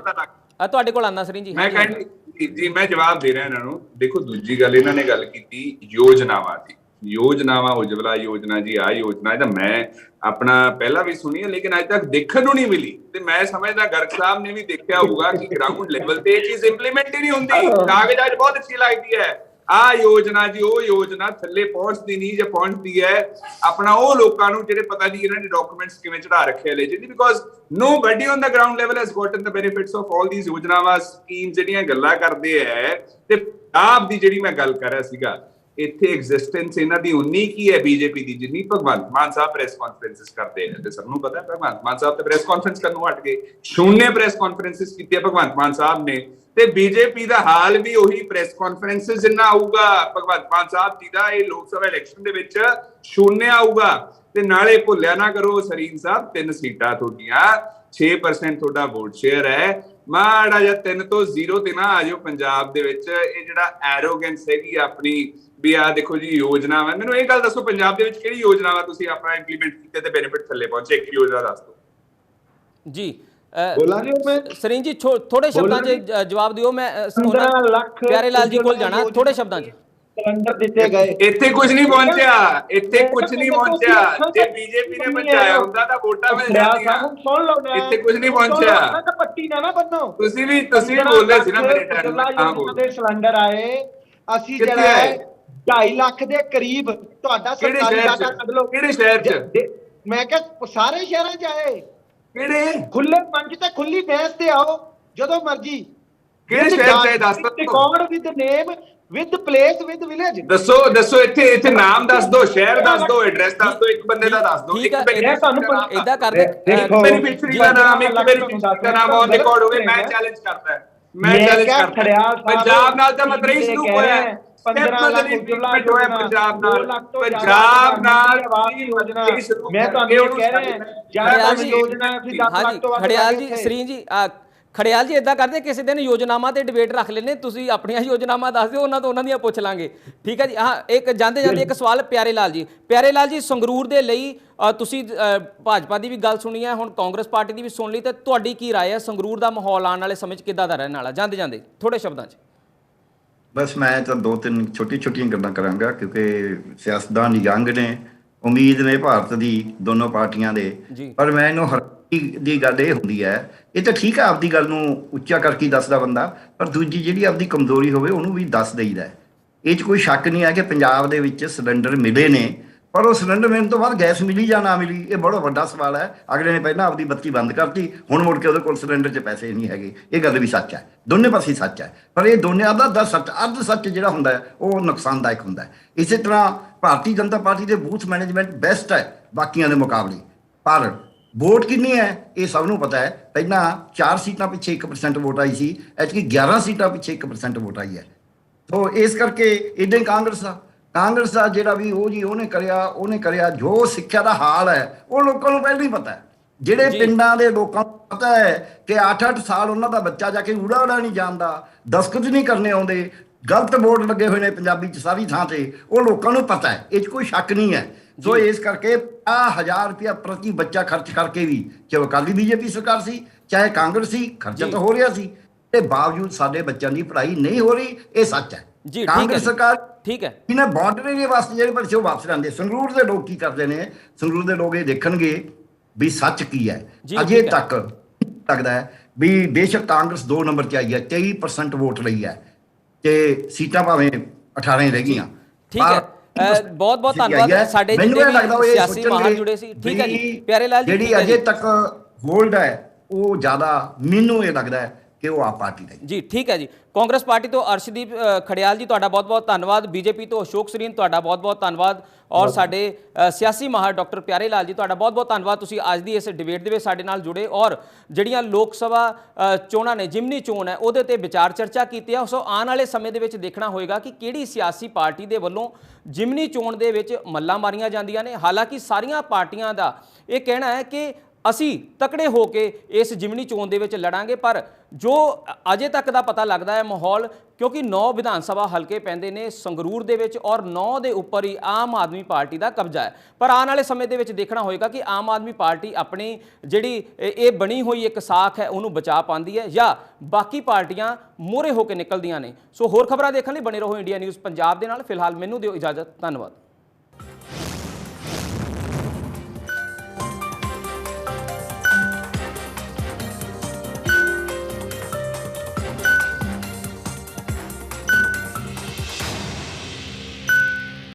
ਤੁਹਾਡੇ ਕੋਲ ਆਨਾ ਸਰੀਨ ਜੀ। ਮੈਂ ਕਹਿੰਦੀ ਜੀ, ਮੈਂ ਜਵਾਬ ਦੇ ਰਿਹਾ ਇਹਨਾਂ ਨੂੰ। ਦੇਖੋ, ਦੂਜੀ ਗੱਲ ਇਹਨਾਂ ਨੇ ਗੱਲ ਕੀਤੀ ਯੋਜਨਾਵਾਂ ਦੀ, ਯੋਜਨਾਵਾਂ, ਉਜਵਲਾ ਯੋਜਨਾ ਜੀ, ਆਹ ਯੋਜਨਾ ਤਾਂ ਮੈਂ ਆਪਣਾ ਪਹਿਲਾਂ ਵੀ ਸੁਣੀ ਹੈ, ਲੇਕਿਨ ਅੱਜ ਤੱਕ ਦੇਖਣ ਨੂੰ ਨਹੀਂ ਮਿਲੀ। ਤੇ ਮੈਂ ਸਮਝਦਾ ਗਰਗ ਸਾਹਿਬ ਨੇ ਵੀ ਦੇਖਿਆ ਹੋਊਗਾ ਕਿ ਗਰਾਊਂਡ ਲੈਵਲ ਤੇ ਇਹ ਚੀਜ਼ ਇੰਪਲੀਮੈਂਟ ਹੀ ਨਹੀਂ ਹੁੰਦੀ। ਕਾਗਜ਼ਾਂ 'ਚ ਬਹੁਤ ਅੱਛੀ ਲੱਗਦੀ ਹੈ ਆਹ ਯੋਜਨਾ ਜੀ, ਉਹ ਯੋਜਨਾ ਥੱਲੇ ਪਹੁੰਚਦੀ ਨਹੀਂ, ਜਾਂ ਪਹੁੰਚਦੀ ਹੈ ਆਪਣਾ ਉਹ ਲੋਕਾਂ ਨੂੰ ਜਿਹੜੇ ਪਤਾ ਨਹੀਂ ਇਹਨਾਂ ਨੇ ਡਾਕੂਮੈਂਟਸ ਕਿਵੇਂ ਚੜਾ ਰੱਖੇ allegedly, because nobody on the ground level has gotten the benefits of all these ਯੋਜਨਾਵਾਂ, ਸਕੀਮ ਜਿਹੜੀਆਂ ਗੱਲਾਂ ਕਰਦੇ ਹੈ। ਤੇ ਪੰਜਾਬ ਦੀ ਜਿਹੜੀ ਮੈਂ ਗੱਲ ਕਰ ਰਿਹਾ ਸੀਗਾ, ਇੱਥੇ ਐਗਜ਼ਿਸਟੈਂਸ ਇਹਨਾਂ ਦੀ ਉਨੀ ਕੀ ਹੈ ਬੀਜੇਪੀ ਦੀ, ਜਿੰਨੀ ਭਗਵੰਤ ਮਾਨ ਸਾਹਿਬ ਪ੍ਰੈਸ ਕਾਨਫਰੰਸਿਸ ਕਰਦੇ ਆ। ਤੇ ਸਭ ਨੂੰ ਪਤਾ ਹੈ ਭਗਵੰਤ ਮਾਨ ਸਾਹਿਬ ਤੇ ਪ੍ਰੈਸ ਕਾਨਫਰੰਸ ਕਰਨ ਹਟ ਗਏ, ਸ਼ੂਨਯ ਪ੍ਰੈਸ ਕਾਨਫਰੰਸਿਸ ਕੀਤੀ ਹੈ ਭਗਵੰਤ ਮਾਨ ਸਾਹਿਬ ਨੇ। ਤੇ ਬੀਜੇਪੀ ਦਾ ਹਾਲ ਵੀ ਉਹੀ, ਪ੍ਰੈਸ ਕਾਨਫਰੰਸਿਸ ਜਿੰਨਾ ਆਊਗਾ ਭਗਵੰਤ ਮਾਨ ਸਾਹਿਬ ਜੀ ਦਾ ਇਹ ਲੋਕ ਸਭਾ ਇਲੈਕਸ਼ਨ ਦੇ ਵਿੱਚ ਸ਼ੂਨਯ ਆਊਗਾ। ਤੇ ਨਾਲੇ ਭੁੱਲਿਆ ਨਾ ਕਰੋ ਸਰੀਨ ਸਾਹਿਬ, 3 ਸੀਟਾਂ ਤੁਹਾਡੀਆਂ, 6% ਤੁਹਾਡਾ ਵੋਟ ਸ਼ੇਅਰ ਹੈ। ਮਾੜਾ ਜਿਹਾ 3 ਤੋਂ 0 ਤੇ ਨਾ ਆ ਜਾਓ ਪੰਜਾਬ ਦੇ ਵਿੱਚ। ਇਹ ਜਿਹੜਾ ਐਰੋਗੈਂਸ ਹੈਗੀ ਆਪਣੀ ਵੀ ਆ ਦੇਖੋ ਜੀ ਯੋਜਨਾ ਵਾ, ਮੈਨੂੰ ਇਹ ਗੱਲ ਦੱਸੋ ਪੰਜਾਬ ਦੇ ਵਿੱਚ ਕਿਹੜੀ ਯੋਜਨਾ ਵਾ ਤੁਸੀਂ ਆਪਣਾ ਇੰਪਲੀਮੈਂਟ ਕੀਤੇ ਤੇ ਬੈਨੀਫਿਟ ਥੱਲੇ ਪਹੁੰਚੇ, ਇੱਕ ਯੋਜਨਾ ਦੱਸ ਦਿਓ ਜੀ। ਬੋਲਾਂਗੇ ਸਰੀਨ ਜੀ, ਥੋੜੇ ਸ਼ਬਦਾਂ 'ਚ ਜਵਾਬ ਦਿਓ। ਮੈਂ ਪਿਆਰੇ ਲਾਲ ਜੀ ਕੋਲ ਜਾਣਾ, ਥੋੜੇ ਸ਼ਬਦਾਂ 'ਚ। ਸਿਲੰਡਰ ਦਿੱਤੇ ਗਏ, ਇੱਥੇ ਕੁਝ ਨਹੀਂ ਪਹੁੰਚਿਆ, ਇੱਥੇ ਕੁਝ ਨਹੀਂ ਪਹੁੰਚਿਆ। ਜੇ ਬੀਜੇਪੀ ਨੇ ਬਚਾਇਆ ਹੁੰਦਾ ਤਾਂ ਵੋਟਾਂ ਮਿਲ ਜਾਂਦੀਆਂ, ਇੱਥੇ ਕੁਝ ਨਹੀਂ ਪਹੁੰਚਿਆ। ਪੱਟੀ ਨਾ ਬੰਨੋ, ਤੁਸੀਂ ਵੀ ਬੋਲੇ ਸੀ ਨਾ ਮੇਰੇ ਟਾਈਮ ਦੇ ਸਿਲੰਡਰ ਆਏ। ਅਸੀਂ ਜਿਹੜਾ 2.5 ਲੱਖ ਦੇ ਕਰੀਬ, ਤੁਹਾਡਾ ਸਰਕਾਰੀ ਡਾਟਾ ਕੱਢ ਲਓ, ਕਿਹੜੇ ਸ਼ਹਿਰ 'ਚ? ਮੈਂ ਕਿਹਾ ਸਾਰੇ ਸ਼ਹਿਰਾਂ 'ਚ ਆਏ। ਕਿਹੜੇ? ਖੁੱਲੇ ਮੰਚ ਤੇ ਖੁੱਲੀ ਬਹਿਸ ਤੇ ਆਓ ਜਦੋਂ ਮਰਜੀ। ਕਿਹੜੇ ਸ਼ਹਿਰ 'ਚ ਦੱਸ ਦਿਓ, record with name, with place, with village. ਦੱਸੋ ਇੱਥੇ ਨਾਮ ਦੱਸ ਦਿਓ, ਸ਼ਹਿਰ ਦੱਸ ਦਿਓ, ਐਡਰੈਸ ਦੱਸ ਦਿਓ, ਇੱਕ ਬੰਦੇ ਦਾ ਦੱਸ ਦਿਓ। ਠੀਕ ਹੈ, ਤੁਹਾਨੂੰ ਇਦਾਂ ਕਰਦੇ, ਬੈਨੀਫਿਸ਼ਰੀ ਦਾ ਨਾਮ, ਇੱਕ ਬੈਨੀਫਿਸ਼ਰੀ ਦਾ ਨਾਮ ਔਨ ਰਿਕਾਰਡ ਹੋਵੇ। ਮੈਂ ਚੈਲੰਜ ਕਰਦਾ, ਪੰਜਾਬ ਨਾਲ ਤਾਂ ਮਤਲਬ ਹੀ ਸ਼ੁਰੂ ਹੋਇਆ, 15 ਲੱਖ ਹੋਇਆ ਪੰਜਾਬ ਨਾਲ। ਮੈਂ ਤੁਹਾਨੂੰ ਕਹਿ ਰਿਹਾ ਖੜਿਆਲ ਜੀ, ਸਰੀਨ ਜੀ, ਖੜਿਆਲ ਜੀ ਇਦਾਂ ਕਰਦੇ, ਕਿਸੇ ਦਿਨ ਯੋਜਨਾਵਾਂ ਤੇ ਡਿਬੇਟ ਰੱਖ ਲੈਣੇ, ਤੁਸੀਂ ਆਪਣੀਆਂ ਯੋਜਨਾਵਾਂ ਦੱਸ ਦਿਓ, ਉਹਨਾਂ ਦੀਆਂ ਪੁੱਛ ਲਾਂਗੇ। ਠੀਕ ਹੈ ਜੀ। ਹਾਂ, ਇੱਕ ਜਾਂਦੇ ਇੱਕ ਸਵਾਲ ਪਿਆਰੇ ਲਾਲ ਜੀ, ਸੰਗਰੂਰ ਦੇ ਲਈ ਤੁਸੀਂ ਭਾਜਪਾ ਦੀ ਵੀ ਗੱਲ ਸੁਣੀ ਹੈ, ਹੁਣ ਕਾਂਗਰਸ ਪਾਰਟੀ ਦੀ ਵੀ ਸੁਣ ਲਈ, ਤੇ ਤੁਹਾਡੀ ਕੀ ਰਾਏ ਹੈ? ਸੰਗਰੂਰ ਦਾ ਮਾਹੌਲ ਆਉਣ ਵਾਲੇ ਸਮੇਂ 'ਚ ਕਿੱਦਾਂ ਦਾ ਰਹਿਣ ਵਾਲਾ? ਜਾਂਦੇ ਥੋੜੇ ਸ਼ਬਦਾਂ 'ਚ। ਬਸ ਮੈਂ ਤਾਂ ਦੋ ਤਿੰਨ ਛੋਟੀਆਂ ਗੱਲਾਂ ਕਰਾਂਗਾ, ਕਿਉਂਕਿ ਸਿਆਸਤਦਾਨ ਯੰਗ ਨੇ, ਉਮੀਦ ਨੇ ਭਾਰਤ ਦੀ ਦੋਨੋਂ ਪਾਰਟੀਆਂ ਦੇ। ਜੀ ਪਰ ਮੈਂ ਇਹਨੂੰ ਹੈਰਾਨੀ ਦੀ ਗੱਲ ਇਹ ਹੁੰਦੀ ਹੈ, ਇਹ ਤਾਂ ਠੀਕ ਹੈ ਆਪਦੀ ਗੱਲ ਨੂੰ ਉੱਚਾ ਕਰਕੇ ਹੀ ਦੱਸਦਾ ਬੰਦਾ, ਪਰ ਦੂਜੀ ਜਿਹੜੀ ਆਪਦੀ ਕਮਜ਼ੋਰੀ ਹੋਵੇ ਉਹਨੂੰ ਵੀ ਦੱਸ ਦੇਈਦਾ। ਇਹ 'ਚ ਕੋਈ ਸ਼ੱਕ ਨਹੀਂ ਹੈ ਕਿ ਪੰਜਾਬ ਦੇ ਵਿੱਚ ਸਿਲੰਡਰ ਮਿਲੇ ਨੇ, ਪਰ ਉਹ ਸਿਲੰਡਰ ਮਿਲਣ ਤੋਂ ਬਾਅਦ ਗੈਸ ਮਿਲੀ ਜਾਂ ਨਾ ਮਿਲੀ, ਇਹ ਬੜਾ ਵੱਡਾ ਸਵਾਲ ਹੈ। ਅਗਲੇ ਨੇ ਪਹਿਲਾਂ ਆਪਦੀ ਬੱਤੀ ਬੰਦ ਕਰਤੀ, ਹੁਣ ਮੁੜ ਕੇ ਉਹਦੇ ਕੋਲ ਸਿਲੰਡਰ 'ਚ ਪੈਸੇ ਨਹੀਂ ਹੈਗੇ। ਇਹ ਗੱਲ ਵੀ ਸੱਚ ਹੈ, ਦੋਨੇ ਪਾਸੇ ਸੱਚ ਹੈ, ਪਰ ਇਹ ਦੋਨੇ ਅੱਧਾ ਸੱਚ, ਅੱਧ ਸੱਚ ਜਿਹੜਾ ਹੁੰਦਾ ਹੈ ਉਹ ਨੁਕਸਾਨਦਾਇਕ ਹੁੰਦਾ ਹੈ। ਇਸੇ ਤਰ੍ਹਾਂ ਭਾਰਤੀ ਜਨਤਾ ਪਾਰਟੀ ਦੇ ਬੂਥ ਮੈਨੇਜਮੈਂਟ ਬੈਸਟ ਹੈ ਬਾਕੀਆਂ ਦੇ ਮੁਕਾਬਲੇ, ਪਰ ਵੋਟ ਕਿੰਨੀ ਹੈ ਇਹ ਸਭ ਨੂੰ ਪਤਾ ਹੈ। ਪਹਿਲਾਂ 4 ਸੀਟਾਂ ਪਿੱਛੇ 1% ਵੋਟ ਆਈ ਸੀ, ਐਤਕੀ 11 ਸੀਟਾਂ ਪਿੱਛੇ 1% ਵੋਟ ਆਈ ਹੈ। ਸੋ ਇਸ ਕਰਕੇ ਇੱਦਾਂ ਹੀ ਕਾਂਗਰਸ ਦਾ ਜਿਹੜਾ ਵੀ ਉਹਨੇ ਕਰਿਆ ਜੋ ਸਿੱਖਿਆ ਦਾ ਹਾਲ ਹੈ ਉਹ ਲੋਕਾਂ ਨੂੰ ਪਹਿਲਾਂ ਹੀ ਪਤਾ ਹੈ। ਜਿਹੜੇ ਪਿੰਡਾਂ ਦੇ ਲੋਕਾਂ ਨੂੰ ਪਤਾ ਹੈ ਕਿ 8-8 ਸਾਲ ਉਹਨਾਂ ਦਾ ਬੱਚਾ ਜਾ ਕੇ ਊੜਾ ਨਹੀਂ ਜਾਣਦਾ, ਦਸਤਖਤ ਨਹੀਂ ਕਰਨੇ ਆਉਂਦੇ, ਗਲਤ ਬੋਰਡ ਲੱਗੇ ਹੋਏ ਨੇ ਪੰਜਾਬੀ 'ਚ ਸਾਰੀ ਥਾਂ ਤੇ, ਉਹ ਲੋਕਾਂ ਨੂੰ ਪਤਾ ਹੈ, ਇਹ 'ਚ ਕੋਈ ਸ਼ੱਕ ਨਹੀਂ ਹੈ। ਸੋ ਇਸ ਕਰਕੇ 50,000 ਰੁਪਇਆ ਪ੍ਰਤੀ ਬੱਚਾ ਖਰਚ ਕਰਕੇ ਵੀ, ਚਾਹੇ ਅਕਾਲੀ BJP ਸਰਕਾਰ ਸੀ ਚਾਹੇ ਕਾਂਗਰਸ ਸੀ, ਖਰਚਾ ਤਾਂ ਹੋ ਰਿਹਾ ਸੀ, ਤੇ ਬਾਵਜੂਦ ਸਾਡੇ ਬੱਚਿਆਂ ਦੀ ਪੜ੍ਹਾਈ ਨਹੀਂ ਹੋ ਰਹੀ, ਇਹ ਸੱਚ ਹੈ। ਕਾਂਗਰਸ ਸਰਕਾਰ ਠੀਕ ਹੈ ਇਹਨਾਂ ਬਾਰਡਰ ਏਰੀਆ ਵਾਸਤੇ ਜਿਹੜੇ ਬੱਚੇ ਉਹ ਵਾਪਸ ਲੈਂਦੇ। ਸੰਗਰੂਰ ਦੇ ਲੋਕ ਕੀ ਕਰਦੇ ਨੇ, ਸੰਗਰੂਰ ਦੇ ਲੋਕ ਇਹ ਦੇਖਣਗੇ ਵੀ ਸੱਚ ਕੀ ਹੈ। ਅਜੇ ਤੱਕ ਲੱਗਦਾ ਹੈ ਵੀ ਬੇਸ਼ੱਕ ਕਾਂਗਰਸ 2 ਨੰਬਰ 'ਚ ਆਈ ਹੈ, 23% ਵੋਟ ਲਈ ਹੈ, ਤੇ ਸੀਟਾਂ ਭਾਵੇਂ 18 ਰਹਿ ਗਈਆਂ। ਠੀਕ ਹੈ, ਬਹੁਤ ਬਹੁਤ ਧੰਨਵਾਦ ਸਾਡੇ ਜਿੰਨੇ ਵੀ ਸਿਆਸੀ ਮਾਹਰ ਜੁੜੇ ਸੀ। ਠੀਕ ਹੈ ਜੀ ਪਿਆਰੇ ਲਾਲ ਜੀ, ਜਿਹੜੀ ਅਜੇ ਤੱਕ ਹੋਲਡ ਹੈ ਉਹ ਜ਼ਿਆਦਾ ਮੈਨੂੰ ਇਹ ਲੱਗਦਾ ਹੈ ਕਿ ਉਹ ਆਪ ਪਾਰਟੀ ਦਾ ਜੀ। ਠੀਕ ਹੈ ਜੀ, ਕਾਂਗਰਸ ਪਾਰਟੀ ਤੋਂ ਅਰਸ਼ਦੀਪ ਖੜਿਆਲ ਜੀ ਤੁਹਾਡਾ ਬਹੁਤ ਬਹੁਤ ਧੰਨਵਾਦ, BJP ਤੋਂ ਅਸ਼ੋਕ ਸਰੀਨ ਤੁਹਾਡਾ ਬਹੁਤ ਬਹੁਤ ਧੰਨਵਾਦ, ਔਰ ਸਾਡੇ ਸਿਆਸੀ ਮਾਹਰ ਡਾਕਟਰ ਪਿਆਰੇ ਲਾਲ ਜੀ ਤੁਹਾਡਾ ਬਹੁਤ ਬਹੁਤ ਧੰਨਵਾਦ। ਤੁਸੀਂ ਅੱਜ ਦੀ ਇਸ ਡਿਬੇਟ ਦੇ ਵਿੱਚ ਸਾਡੇ ਨਾਲ ਜੁੜੇ, ਔਰ ਜਿਹੜੀਆਂ ਲੋਕ ਸਭਾ ਚੋਣਾਂ ਨੇ, ਜਿਮਨੀ ਚੋਣ ਹੈ, ਉਹਦੇ ਤੇ ਵਿਚਾਰ ਚਰਚਾ ਕੀਤੀ ਹੈ। ਸੋ ਆਉਣ ਵਾਲੇ ਸਮੇਂ ਦੇ ਵਿੱਚ ਦੇਖਣਾ ਹੋਏਗਾ ਕਿ ਕਿਹੜੀ ਸਿਆਸੀ ਪਾਰਟੀ ਦੇ ਵੱਲੋਂ ਜਿਮਨੀ ਚੋਣ ਦੇ ਵਿੱਚ ਮੱਲਾਂ ਮਾਰੀਆਂ ਜਾਂਦੀਆਂ ਨੇ। ਹਾਲਾਂਕਿ ਸਾਰੀਆਂ ਪਾਰਟੀਆਂ ਦਾ ਇਹ ਕਹਿਣਾ ਹੈ ਕਿ ਅਸੀਂ ਤਕੜੇ ਹੋ ਕੇ ਇਸ ਜਿਮਨੀ ਚੋਣ ਦੇ ਵਿੱਚ ਲੜਾਂਗੇ, ਪਰ ਜੋ ਅਜੇ ਤੱਕ ਦਾ ਪਤਾ ਲੱਗਦਾ ਹੈ ਮਾਹੌਲ, ਕਿਉਂਕਿ 9 ਵਿਧਾਨ ਸਭਾ ਹਲਕੇ ਪੈਂਦੇ ਨੇ ਸੰਗਰੂਰ ਦੇ ਵਿੱਚ, ਔਰ 9 ਦੇ ਉੱਪਰ ਹੀ ਆਮ ਆਦਮੀ ਪਾਰਟੀ ਦਾ ਕਬਜ਼ਾ ਹੈ। ਪਰ ਆਉਣ ਵਾਲੇ ਸਮੇਂ ਦੇ ਵਿੱਚ ਦੇਖਣਾ ਹੋਏਗਾ ਕਿ ਆਮ ਆਦਮੀ ਪਾਰਟੀ ਆਪਣੀ ਜਿਹੜੀ ਇਹ ਬਣੀ ਹੋਈ ਇੱਕ ਸਾਖ ਹੈ ਉਹਨੂੰ ਬਚਾ ਪਾਉਂਦੀ ਹੈ, ਜਾਂ ਬਾਕੀ ਪਾਰਟੀਆਂ ਮੂਹਰੇ ਹੋ ਕੇ ਨਿਕਲਦੀਆਂ ਨੇ। ਸੋ ਹੋਰ ਖਬਰਾਂ ਦੇਖਣ ਲਈ ਬਣੇ ਰਹੋ ਇੰਡੀਆ ਨਿਊਜ਼ ਪੰਜਾਬ ਦੇ ਨਾਲ। ਫਿਲਹਾਲ ਮੈਨੂੰ ਦਿਓ ਇਜਾਜ਼ਤ, ਧੰਨਵਾਦ।